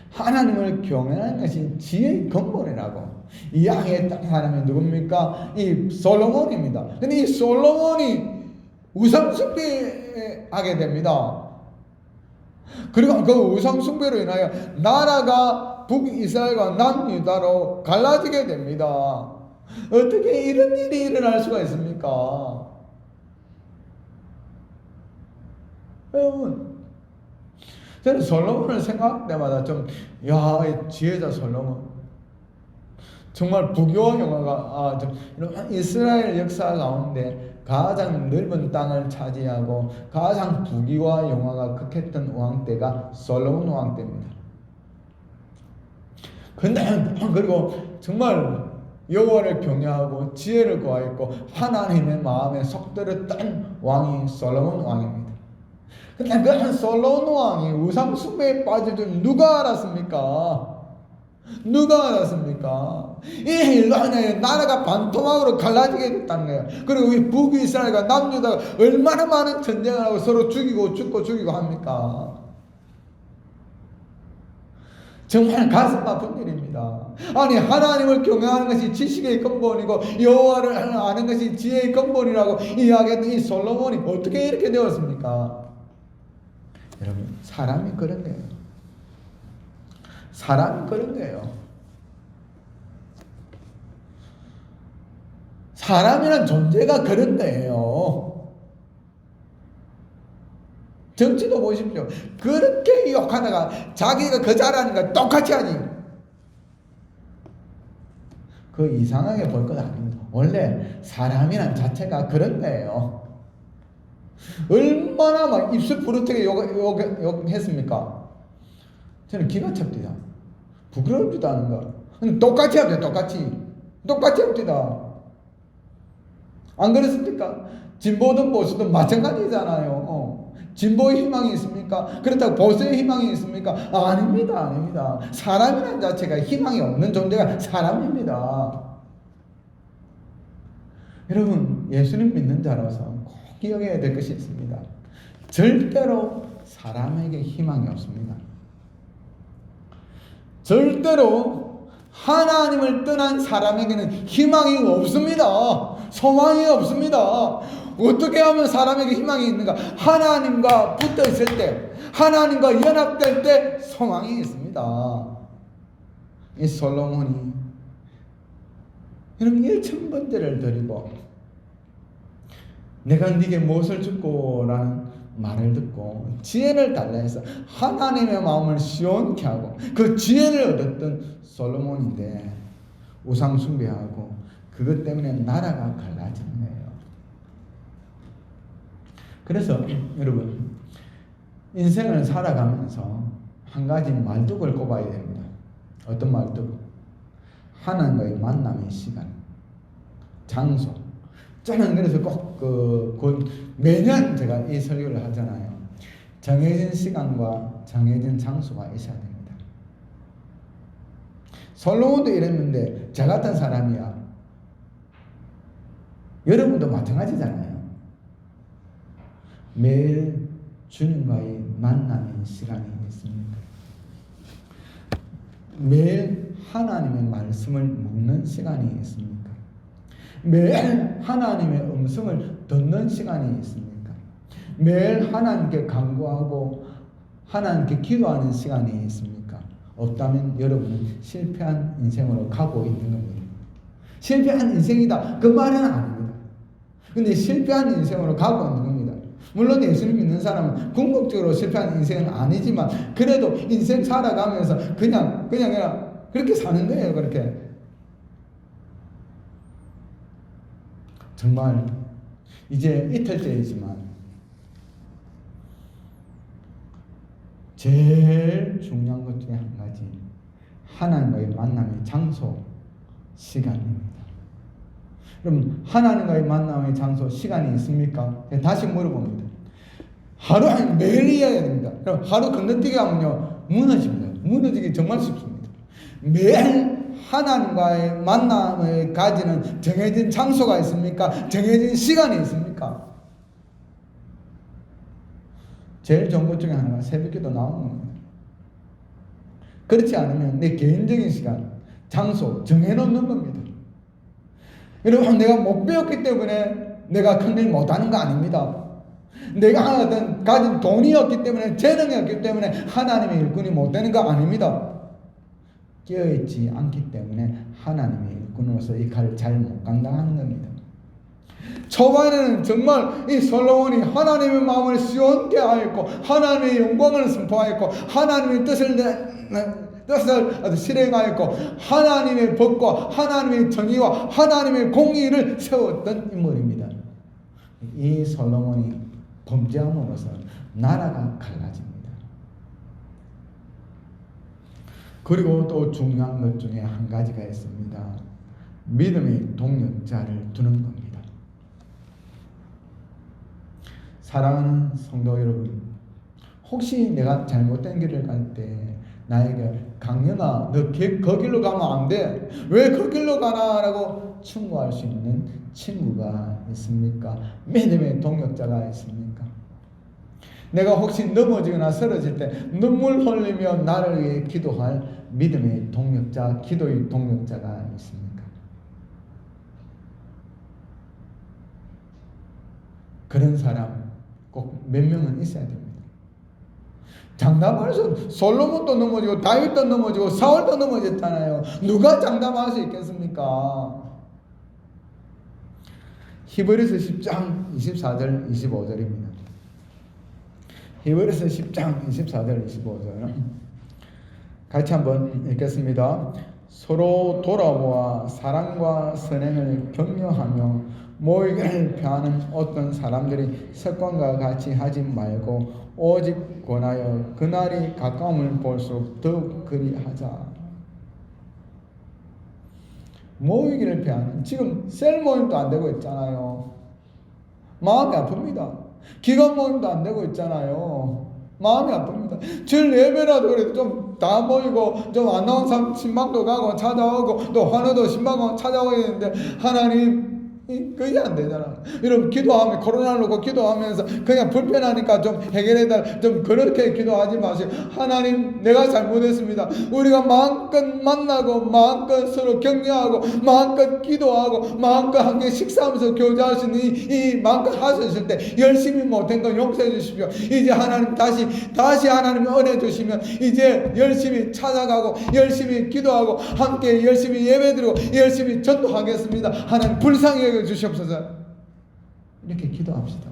하나님을 경외하는 것이 지혜의 근본이라고 이야기했던 사람이 누굽니까? 이 솔로몬입니다. 근데 이 솔로몬이 우상숭배하게 됩니다. 그리고 그 우상숭배로 인하여 나라가 북이스라엘과 남유다로 갈라지게 됩니다. 어떻게 이런 일이 일어날 수가 있습니까? 여러분, 저는 솔로몬을 생각할 때마다 좀, 야, 지혜자 솔로몬. 정말 부귀와 영화가 이스라엘 역사 가운데 가장 넓은 땅을 차지하고 가장 부귀와 영화가 극했던 왕 때가 솔로몬 왕 때입니다. 근데 그리고 정말 여호와를 경외하고 지혜를 구하였고 하나님의 마음에 속들었던 왕이 솔로몬 왕입니다. 근데 그 솔로몬 왕이 우상 숭배에 빠질 줄 누가 알았습니까? 누가 알았습니까? 이 나라가 반토막으로 갈라지게 됐다는 거예요. 그리고 이 북이스라엘과 남유다가 얼마나 많은 전쟁을 하고 서로 죽이고 합니까? 정말 가슴 아픈 일입니다. 아니 하나님을 경외하는 것이 지식의 근본이고 여호와를 아는 것이 지혜의 근본이라고 이야기했던 이 솔로몬이 어떻게 이렇게 되었습니까? 여러분 사람이 그런 거예요. 사람이 그런 거예요. 사람이란 존재가 그런 거예요. 정치도 보십시오. 그렇게 욕하다가 자기가 그 잘하니까 똑같이 하지. 그 이상하게 볼 것 아닙니다. 원래 사람이란 자체가 그런 거예요. 얼마나 막 입술 부르트게 욕했습니까? 저는 기가 찹니다. 부끄럽지도 않은 거. 똑같이 합니다. 똑같이 합니다. 안 그렇습니까? 진보든 보수든 마찬가지잖아요. 진보의 희망이 있습니까? 그렇다고 보수의 희망이 있습니까? 아닙니다. 사람이라는 자체가 희망이 없는 존재가 사람입니다. 여러분 예수님 믿는 자라서 꼭 기억해야 될 것이 있습니다. 절대로 사람에게 희망이 없습니다. 절대로 하나님을 떠난 사람에게는 희망이 없습니다. 소망이 없습니다. 어떻게 하면 사람에게 희망이 있는가? 하나님과 붙어 있을 때, 하나님과 연합될 때 소망이 있습니다. 이 솔로몬이 여러분 1,000번째를 드리고 내가 네게 무엇을 줍고 라는 말을 듣고 지혜를 달라 해서 하나님의 마음을 시원케 하고 그 지혜를 얻었던 솔로몬인데 우상 숭배하고 그것 때문에 나라가 갈라지는 거예요. 그래서 여러분 인생을 살아가면서 한 가지 말뚝을 꼽아야 됩니다. 어떤 말뚝? 하나님과의 만남의 시간, 장소. 저는 그래서 꼭 매년 제가 이 설교를 하잖아요. 정해진 시간과 정해진 장소가 있어야 됩니다. 솔로몬도 이랬는데 저 같은 사람이야. 여러분도 마찬가지잖아요. 매일 주님과의 만남의 시간이 있습니까? 매일 하나님의 말씀을 묵는 시간이 있습니까? 매일 하나님의 음성을 듣는 시간이 있습니까? 매일 하나님께 간구하고 하나님께 기도하는 시간이 있습니까? 없다면 여러분은 실패한 인생으로 가고 있는 겁니다. 실패한 인생이다 그 말은 아닙니다. 근데 실패한 인생으로 가고 있는 겁니다. 물론 예수님 믿는 사람은 궁극적으로 실패한 인생은 아니지만 그래도 인생 살아가면서 그냥 그렇게 사는 거예요. 그렇게 정말 이제 이틀째이지만 제일 중요한 것 중에 한 가지 하나님과의 만남의 장소, 시간입니다. 그럼 하나님과의 만남의 장소, 시간이 있습니까? 다시 물어봅니다. 하루에 매일 이어야 됩니다. 그럼 하루 건너뛰기 하면요 무너집니다. 무너지기 정말 쉽습니다. 매일 하나님과의 만남을 가지는 정해진 장소가 있습니까? 정해진 시간이 있습니까? 제일 좋은 것 중에 하나가 새벽기도 나오는 겁니다. 그렇지 않으면 내 개인적인 시간, 장소 정해놓는 겁니다. 여러분 내가 못 배웠기 때문에 내가 큰일 못하는 거 아닙니다. 내가 가진 돈이 없기 때문에 재능이 없기 때문에 하나님의 일꾼이 못 되는 거 아닙니다. 깨어있지 않기 때문에 하나님의 일꾼으로서 이 칼을 잘 못 감당하는 겁니다. 초반에는 정말 이 솔로몬이 하나님의 마음을 시원케 하였고 하나님의 영광을 선포하였고 하나님의 뜻을 뜻을 실행하였고 하나님의 법과 하나님의 정의와 하나님의 공의를 세웠던 인물입니다. 이 솔로몬이 범죄함으로써 나라가 갈라집니다. 그리고 또 중요한 것 중에 한 가지가 있습니다. 믿음의 동력자를 두는 겁니다. 사랑하는 성도 여러분, 혹시 내가 잘못된 길을 갈 때 나에게 강연아, 너 그 길로 가면 안 돼. 왜 그 길로 가나? 라고 충고할 수 있는 친구가 있습니까? 믿음의 동력자가 있습니까? 내가 혹시 넘어지거나 쓰러질 때 눈물 흘리며 나를 위해 기도할 믿음의 동력자, 기도의 동력자가 있습니까? 그런 사람 꼭 몇 명은 있어야 됩니다. 장담할수 솔로몬도 넘어지고 다윗도 넘어지고 사울도 넘어졌잖아요. 누가 장담할 수 있겠습니까? 히브리서 10장 24절 25절입니다. 히브리서 10장 24절 25절 같이 한번 읽겠습니다. 서로 돌아보아 사랑과 선행을 격려하며 모이기를 표하는 어떤 사람들이 습관과 같이 하지 말고 오직 권하여 그날이 가까움을 볼수록 더욱 그리하자. 모이기를 표하는, 지금 셀 모임도 안 되고 있잖아요. 마음이 아픕니다. 기관 모임도 안 되고 있잖아요. 마음이 아픕니다. 절 예배라도 그래도 좀 다 모이고 좀 안 나온 사람 신방도 가고 찾아오고 또 환우도 신방도 찾아오야 되는데 하나님 그게 안 되잖아. 여러분 기도하면 코로나를 놓고 기도하면서 그냥 불편하니까 좀 해결해달, 좀 그렇게 기도하지 마시고 하나님 내가 잘못했습니다. 우리가 마음껏 만나고 마음껏 서로 격려하고 마음껏 기도하고 마음껏 함께 식사하면서 교제할 수 있는 이 마음껏 할 수 있을 때 열심히 못한 건 용서해 주십시오. 이제 하나님 다시 하나님 은혜 주시면 이제 열심히 찾아가고 열심히 기도하고 함께 열심히 예배드리고 열심히 전도하겠습니다. 하나님 불쌍히 여겨 주시옵소서. 이렇게 기도합시다.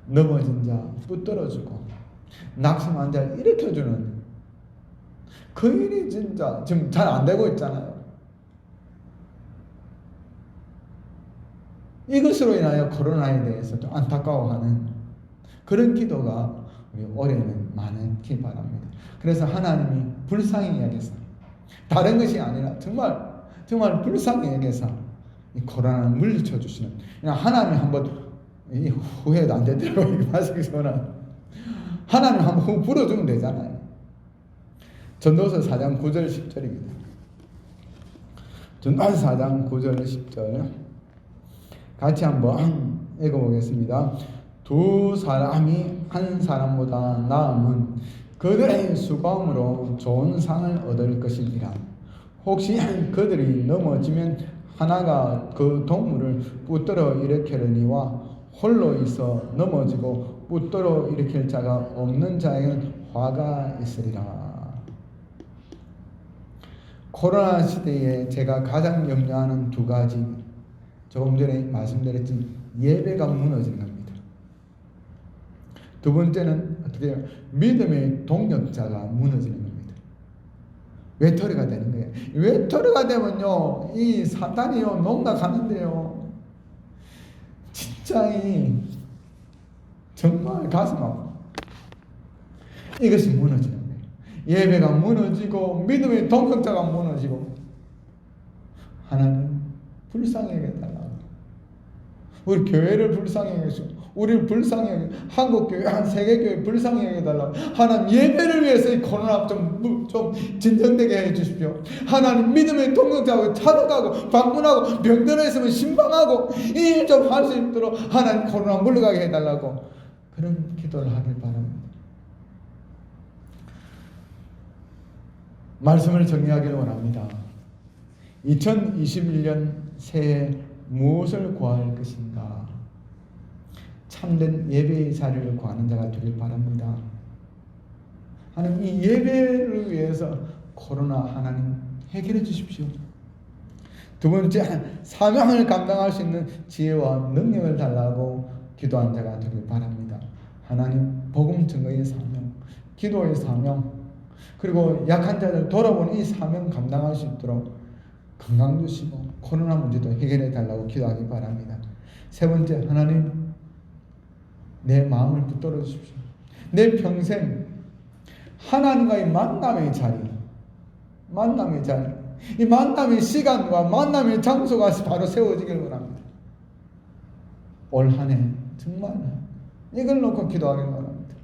넘어진 자 붙들어주고 낙심한 자 일으켜주는 그 일이 진짜 지금 잘 안 되고 있잖아요. 이것으로 인하여 코로나에 대해서 좀 안타까워하는 그런 기도가 우리 올해는 많기 바랍니다. 그래서 하나님이 불쌍히 여기서 다른 것이 아니라 정말 불쌍히 여기서 이 코로나를 물리쳐 주시는, 그냥 하나님 한번 이 후회도 안 되더라고요. 마시기서는 하나님 한번 불어주면 되잖아요. 전도서 4장 9절 10절입니다. 전도서 4장 9절 10절 같이 한번 읽어보겠습니다. 두 사람이 한 사람보다 나음은 그들의 수고함으로 좋은 상을 얻을 것이니라. 혹시 그들이 넘어지면 하나가 그 동물을 붙들어 일으키려니와 홀로 있어 넘어지고 붙들어 일으킬 자가 없는 자에게는 화가 있으리라. 코로나 시대에 제가 가장 염려하는 두 가지, 조금 전에 말씀드렸지만 예배가 무너지는 겁니다. 두 번째는 어떻게 해요? 믿음의 동력자가 무너지는 겁니다. 외톨이가 되는 거예요. 외톨이가 되면요, 이 사탄이요 농락하는데요, 진짜 정말 가슴 아파. 이것이 무너지는 거예요. 예배가 무너지고 믿음의 동력자가 무너지고 하나님 불쌍히 여겨달라고, 우리 교회를 불쌍히 여기시고 우리를 불쌍히 여기, 한국교회, 세계교회 불쌍히 여겨달라고. 하나님 예배를 위해서 이 코로나 좀 진정되게 해주십시오. 하나님 믿음의 동력자하고 찾아가고 방문하고 병들어 있으면 신방하고 일 좀 할 수 있도록 하나님 코로나 물러가게 해달라고 그런 기도를 하길 바랍니다. 말씀을 정리하기를 원합니다. 2021년 새해 무엇을 구할 것인가? 참된 예배의 자리를 구하는 자가 되길 바랍니다. 하나님 이 예배를 위해서 코로나 하나님 해결해 주십시오. 두 번째, 사명을 감당할 수 있는 지혜와 능력을 달라고 기도한 자가 되길 바랍니다. 하나님 복음 증거의 사명, 기도의 사명, 그리고 약한 자들 돌아보는 이 사명 감당할 수 있도록 건강 주시고 코로나 문제도 해결해 달라고 기도하기 바랍니다. 세 번째, 하나님 내 마음을 붙들어 주십시오. 내 평생 하나님과의 만남의 자리, 이 만남의 시간과 만남의 장소가 바로 세워지길 원합니다. 올 한 해 정말 이걸 놓고 기도하길 원합니다.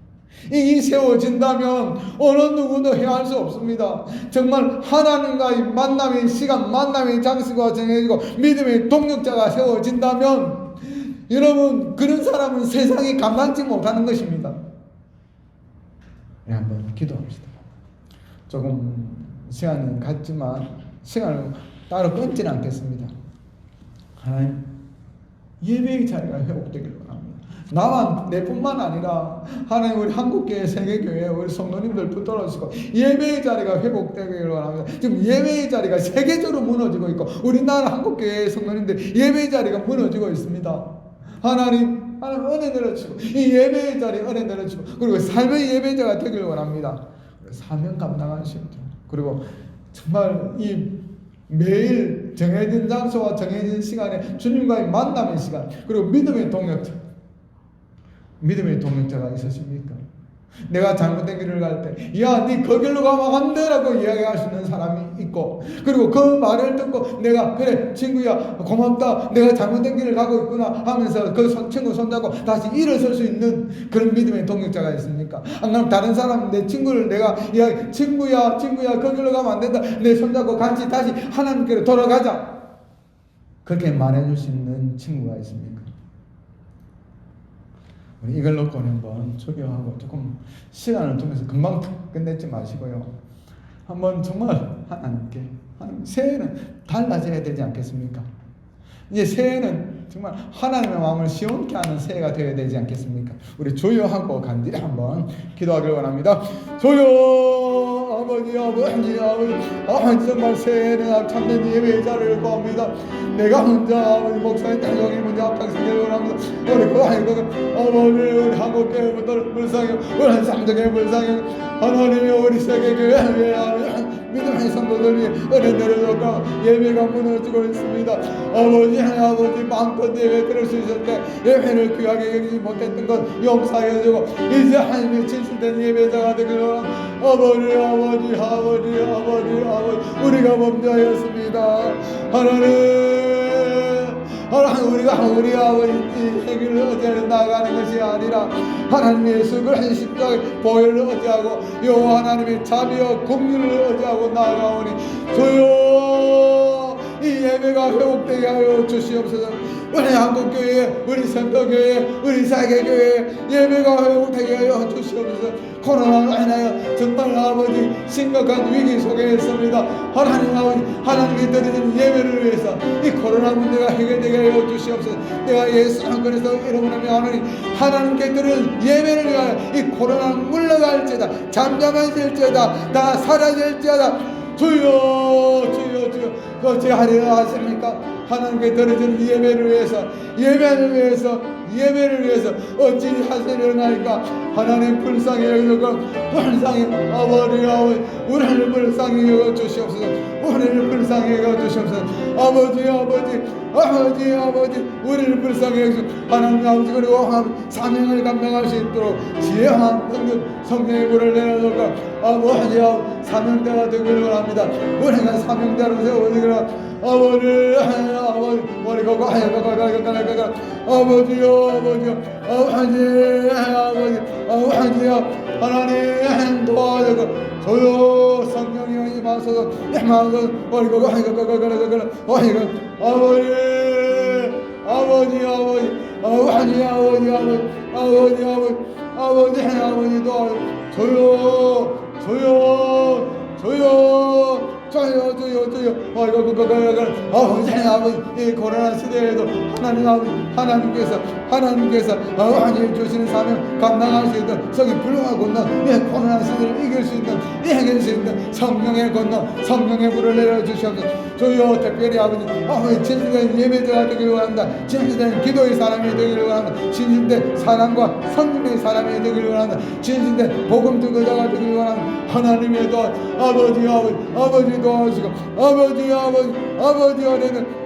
이게 세워진다면 어느 누구도 해할 수 없습니다. 정말 하나님과의 만남의 시간, 만남의 장소가 정해지고 믿음의 동력자가 세워진다면 여러분, 그런 사람은 세상이 감당치 못하는 것입니다. 네, 한번 기도합시다. 조금 시간이 갔지만 시간을 따로 끊지는 않겠습니다. 하나님, 예배의 자리가 회복되기를 원합니다. 나만 내뿐만 아니라 하나님 우리 한국교회, 세계교회 우리 성도님들 붙들어주시고 예배의 자리가 회복되기를 원합니다. 지금 예배의 자리가 세계적으로 무너지고 있고 우리나라 한국교회 성도님들 예배의 자리가 무너지고 있습니다. 하나님 은혜 내려주시고 이 예배의 자리 은혜 내려주시고 그리고 삶의 예배자가 되기를 원합니다. 사명 감당할 수 있도록, 그리고 정말 이 매일 정해진 장소와 정해진 시간에 주님과의 만남의 시간, 그리고 믿음의 동력자가 있으십니까? 내가 잘못된 길을 갈 때, 야, 네 그 길로 가면 안 돼라고 이야기할 수 있는 사람이 있고, 그리고 그 말을 듣고 내가, 그래 친구야 고맙다, 내가 잘못된 길을 가고 있구나 하면서 그 친구 손잡고 다시 일어설 수 있는 그런 믿음의 동력자가 있습니까? 안 그러면 다른 사람, 내 친구를 내가, 야 친구야 그 길로 가면 안 된다, 내 손잡고 같이 다시 하나님께로 돌아가자, 그렇게 말해줄 수 있는 친구가 있습니까? 우리 이걸 놓고는 한번 초기화하고 조금 시간을 두면서 금방 끝내지 마시고요. 한번 정말 하나님께, 새해는 달라져야 되지 않겠습니까? 이제 새해는 정말 하나님의 마음을 시원케 하는 새해가 되어야 되지 않겠습니까? 우리 조용하고 간절히 한번 기도하길 원합니다. 조용! 아버지 정말 새해는 참된 예배의 자리를 구합니다. 내가 혼자 아버지 목사님 여기 먼저 앞장서기를 원합니다. 우리 우리 한국교회부터 불쌍해, 우리 상정의 불쌍해, 하나님이 우리 세계교회 믿음의 성도들 위해 은혜 내려줬고 예배가 무너지고 있습니다. 아버지 마음껏 예배 드릴 수 있을 때 예배를 귀하게 여기지 못했던 것 용서해주고 이제 하나님의 진실된 예배자가 되기를 원합니다. 아버지 우리가 범죄하였습니다. 하나님 우리 아버지 행위를 의지하여 나아가는 것이 아니라 하나님의 예수 그리스도의 십자가의 보혈을 의지하고 여호와 하나님의 자비와 긍휼을 의지하고 나아가오니 주여 이 예배가 회복되게 하여 주시옵소서. 우리 한국교회, 우리 선도교회, 우리 세계교회 예배가 회복되게 하여 주시옵소서. 코로나로 인하여 정말 아버지 심각한 위기 속에 있습니다. 하나님 아버지, 하나님께 드리는 예배를 위해서 이 코로나 문제가 해결되게 하여 주시옵소서. 내가 예수 그리스도 이름으로 명하노니 하나님께 드리는 예배를 위하여 이 코로나는 물러갈지어다, 잠잠해질지어다, 다 사라질지어다. 주여 어찌하리라 하십니까? 하나님께 드려지는 예배를 위해서 어찌 하시려나이까? 하나님 불쌍히 여기서 불쌍히 아버지 우리를 불쌍히 여겨 주시옵소서. 우리를 불쌍히 여겨 주시옵소서. 아버지 우리를 불쌍히 여겨 주시옵소서. 하나님 아버지 그리고 사명을 감당할 수 있도록 지혜와 능력 성령의 불을 내려놓고 아버지 사명대가 되기를 원합니다. 우리가 사명대로 세워지기를 아버지 하나님 도와주고 저요 성령이 임하소서. 아버지 도와주고 주여 아이고 아버지 이 코로나 시대에도 하나님께서 아버지 주시는 사명 감당할 수 있는 성이 불능한 건너 이 코로나 시대를 이길 수 있는 성령의 건너 성령의 불을 내려주시옵소서. 주여 특별히 아버지 진실된 예배자가 되기를 원한다. 진실된 기도의 사람이 되기를 원한다. 진실된 사랑과 성령의 사람이 되기를 원한다. 진실된 복음 듣고자가 되기를 원한다. 하나님의 도와 아버지 도와주시고 아버지 어린은 아버지 어린은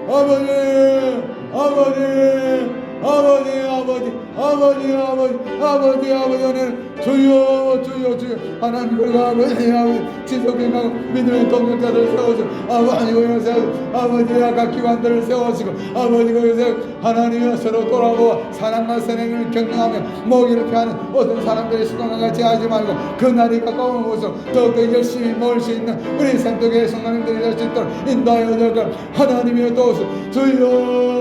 주여 하나님 그리고 아버지 지속행하고 믿음의 동역자들을 세워주고 아버지 아까 기관들을 세워주시고 아버지 거기서 하나님이 서로 돌아보아 사랑과 선행을 경영하며 모기를 피하는 어떤 사람들의 시간과 같이 하지 말고 그날이 가까운 곳으로 더욱더 열심히 모을 수 있는 우리 생도교의 성도님들이 될 수 있도록 인도하여 주옵소서. 하나님의 도우소. 주여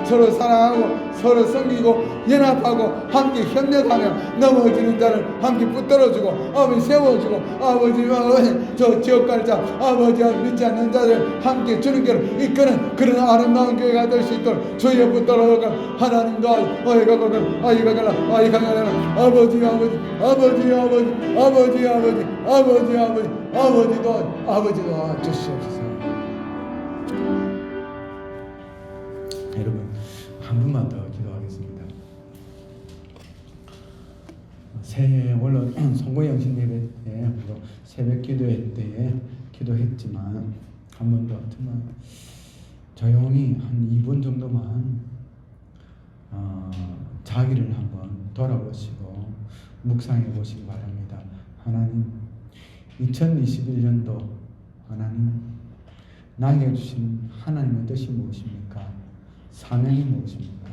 서로 사랑하고 서로 섬기고 연합하고 함께 협력하며 넘어지는 자를 함께 붙들어주고 아버지 세워주고 아버지 저 지역갈자 아버지와 믿지 않는 자들 함께 주님께로 이끄는 그런 아름다운 교회가 될 수 있도록 주여 붙들어주고 하나님도 아버지도 주시옵소서. 여러분 한 분만 더 기도하겠습니다. 새해 물론 송구영신 예배 때 새벽 기도회 때에 기도했지만 한 번 더 정말 조용히 한 2분 정도만 자기를 한번 돌아보시고 묵상해 보시기 바랍니다. 하나님 2021년도 하나님 나에게 주신 하나님의 뜻이 무엇입니까? 사명이 무엇입니까?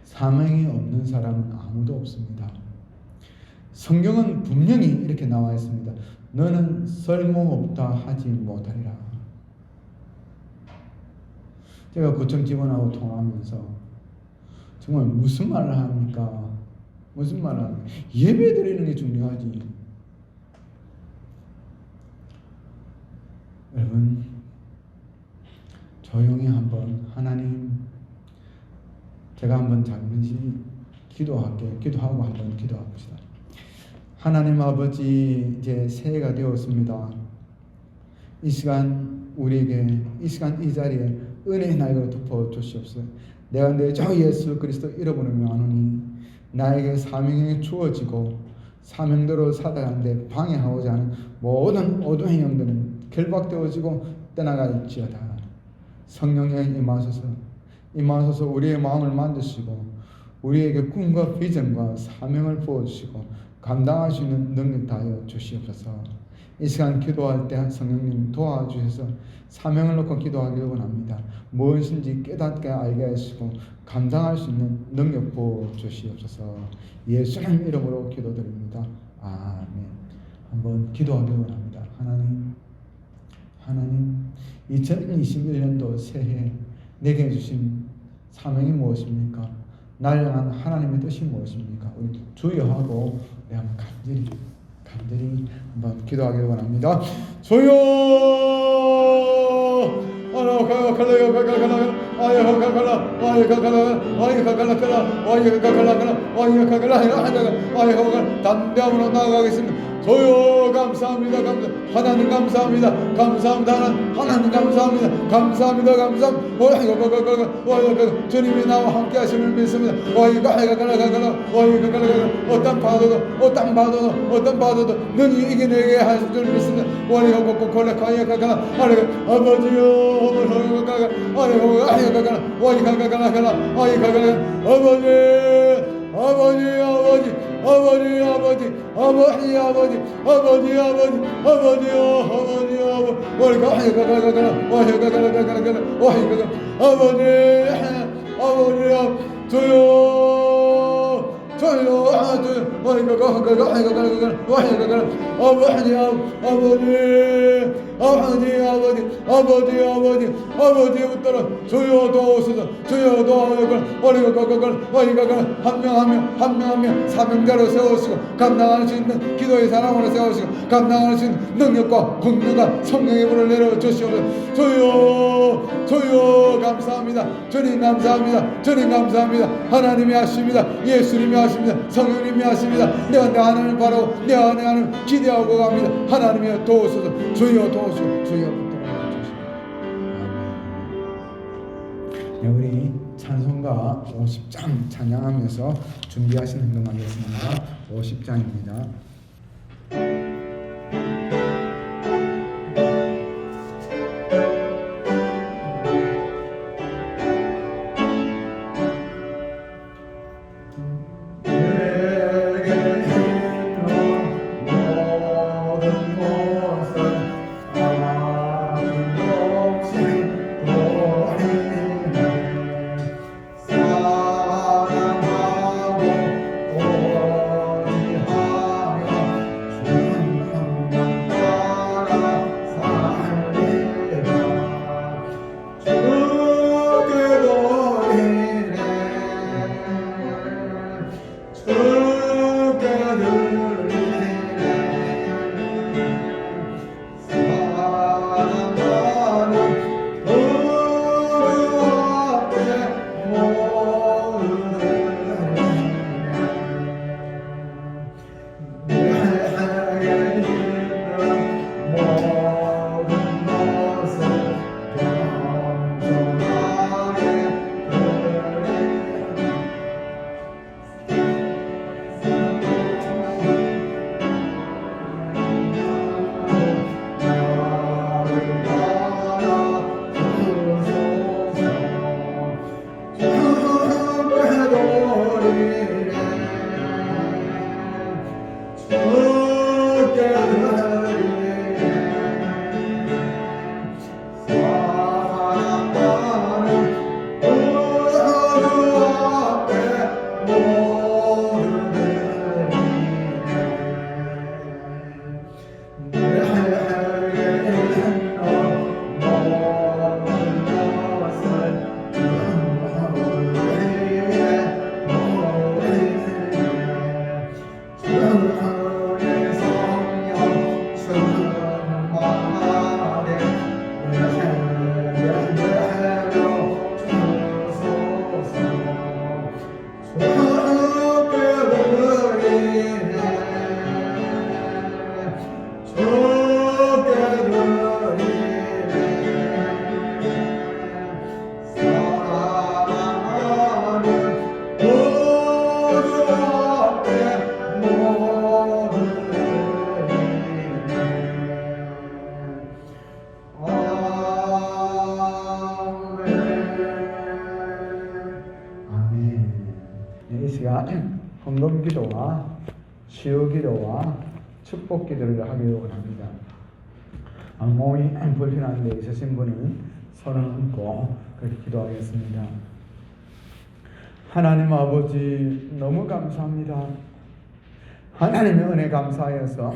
사명이 없는 사람은 아무도 없습니다. 성경은 분명히 이렇게 나와 있습니다. 너는 쓸모없다 하지 못하리라. 제가 구청 직원하고 통화하면서 정말 무슨 말을 합니까? 무슨 말을 합니까? 예배 드리는 게 중요하지. 여러분 조용히 한번 하나님 제가 한번 잠시 기도하고 한번 기도합시다. 하나님 아버지 이제 새해가 되었습니다. 이 시간 우리에게 이 시간 이 자리에 은혜의 날개로 덮어 주시옵소서. 내가 내 주 예수 그리스도 이름으로 명하노니 나에게 사명이 주어지고 사명대로 살아가는데 방해하고자 하는 모든 어두운 영들은 결박되어지고 떠나갈지어다. 성령에 임하소서 우리의 마음을 만드시고 우리에게 꿈과 비전과 사명을 부어주시고 감당할 수 있는 능력 다하여 주시옵소서. 이 시간 기도할 때 성령님 도와주셔서 사명을 놓고 기도하기를 원합니다. 무엇인지 깨닫게 알게 하시고 감당할 수 있는 능력 부어주시옵소서. 예수님 이름으로 기도드립니다. 아멘. 한번 기도하기를 원합니다. 하나님 2021년도 새해 내게 주신 사명이 무엇입니까? 날 향한 하나님의 뜻이 무엇입니까? 우리 주여하고 우리 한번 간절히 한번 기도하기를 원합니다. 주여 담대함으로 나아가겠습니다. 주여 감사합니다. 하나님 감사합니다. 하나님 감사합니다. 주님이 나와 함께 하심을 믿습니다. 어떤 봐도도 능히 이겨내게 하실 줄 믿습니다. 아버지 붙들어 주여 도우소서. 주여 도우소서. 어리가 한 명 한 명 사명자로 세우시고 감당할 수 있는 기도의 사람으로 세우시고 감당할 수 있는 능력과 권능과 성령의 불을 내려 주시옵소서. 주여 감사합니다. 주님 감사합니다. 하나님이 하십니다. 예수님이 하십니다. 성령님이 하십니다. 내 하나님을 바라고 내 안에 하나님 기대하고 갑니다. 하나님이 도우소서. 주여 도우소서. 주여 붙들어 주시옵소서. 네, 우리 찬송가 50장 찬양하면서 준비하신 행동하겠습니다. 50장입니다. 헌금기도와 치유기도와 축복기도를 하기를 원합니다. 몸이 불편한 데 있으신 분은 손을 얹고 그렇게 기도하겠습니다. 하나님 아버지 너무 감사합니다. 하나님의 은혜 감사하여서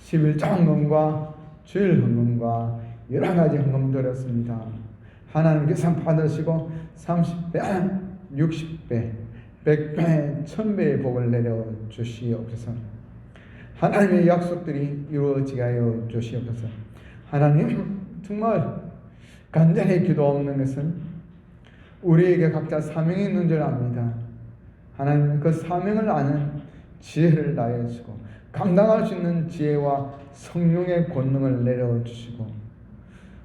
11조 헌금과 주일 헌금과 여러 가지 헌금 드렸습니다. 하나님께서 받으시고 30배, 60배, 100배, 1000배의 복을 내려 주시옵소서. 하나님의 약속들이 이루어지게 하여 주시옵소서. 하나님 정말 간절히 기도 없는 것은 우리에게 각자 사명이 있는 줄 압니다. 하나님 그 사명을 아는 지혜를 다해 주시고 감당할 수 있는 지혜와 성령의 권능을 내려 주시고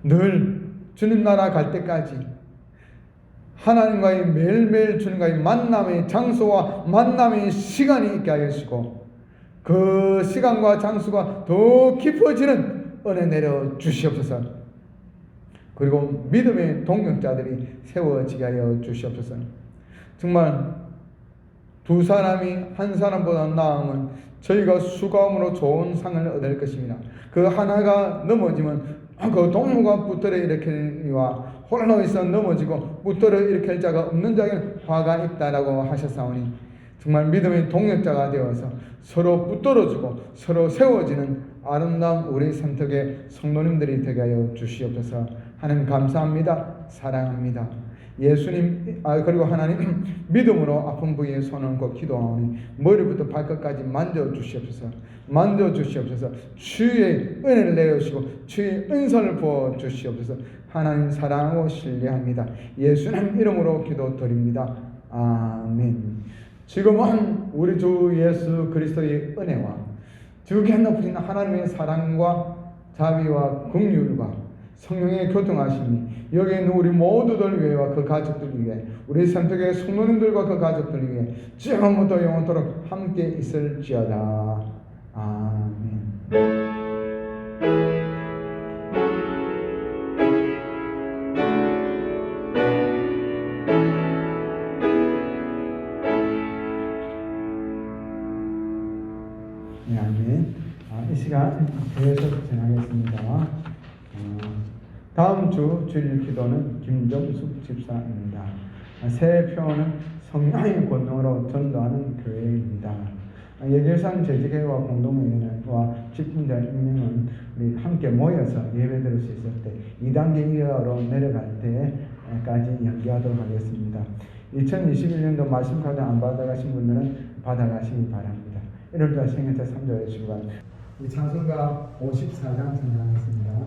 늘 주님 나라 갈 때까지 하나님과의 매일매일 주님과의 만남의 장소와 만남의 시간이 있게 하여 주시고 그 시간과 장소가 더 깊어지는 은혜 내려 주시옵소서. 그리고 믿음의 동력자들이 세워지게 하여 주시옵소서. 정말 두 사람이 한 사람보다 나으면 저희가 수고함으로 좋은 상을 얻을 것입니다. 그 하나가 넘어지면 그 동무가 붙들어 일으키니와 홀로 있어 넘어지고 붙들어 일으킬 자가 없는 자에게는 화가 있다라고 하셨사오니 정말 믿음의 동력자가 되어서 서로 붙들어주고 서로 세워지는 아름다운 우리 선택의 성도님들이 되게 하여 주시옵소서. 하나님 감사합니다. 사랑합니다. 예수님 그리고 하나님 믿음으로 아픈 부위에 손을 얹고 기도하오니 머리부터 발끝까지 만져주시옵소서. 만져주시옵소서. 주의 은혜를 내려주시고 주의 은선을 부어주시옵소서. 하나님 사랑하고 신뢰합니다. 예수님 이름으로 기도드립니다. 아멘. 지금은 우리 주 예수 그리스도의 은혜와 주께 높으신 하나님의 사랑과 자비와 긍휼과 성령의 교통하심이 여기 있는 우리 모두들 위해와 그 가족들 위해 우리 선택의 성도님들과 그 가족들 위해 지금부터 영원토록 함께 있을지어다. 아멘. 네, 아멘. 이 시간 계속 진행하겠습니다. 다음 주 주일 기도는 김정숙 집사입니다. 새 표어는 성령의 권능으로 전도하는 교회입니다. 예결산 재직회와 공동회와 직분자 임명은 우리 함께 모여서 예배드릴 수 있을 때 2단계 이하로 내려갈 때까지 연기하도록 하겠습니다. 2021년도 말씀 카드 안 받아가신 분들은 받아가시기 바랍니다. 1월달 생일때 3절 주간 우리 찬송가 54장 전하겠습니다.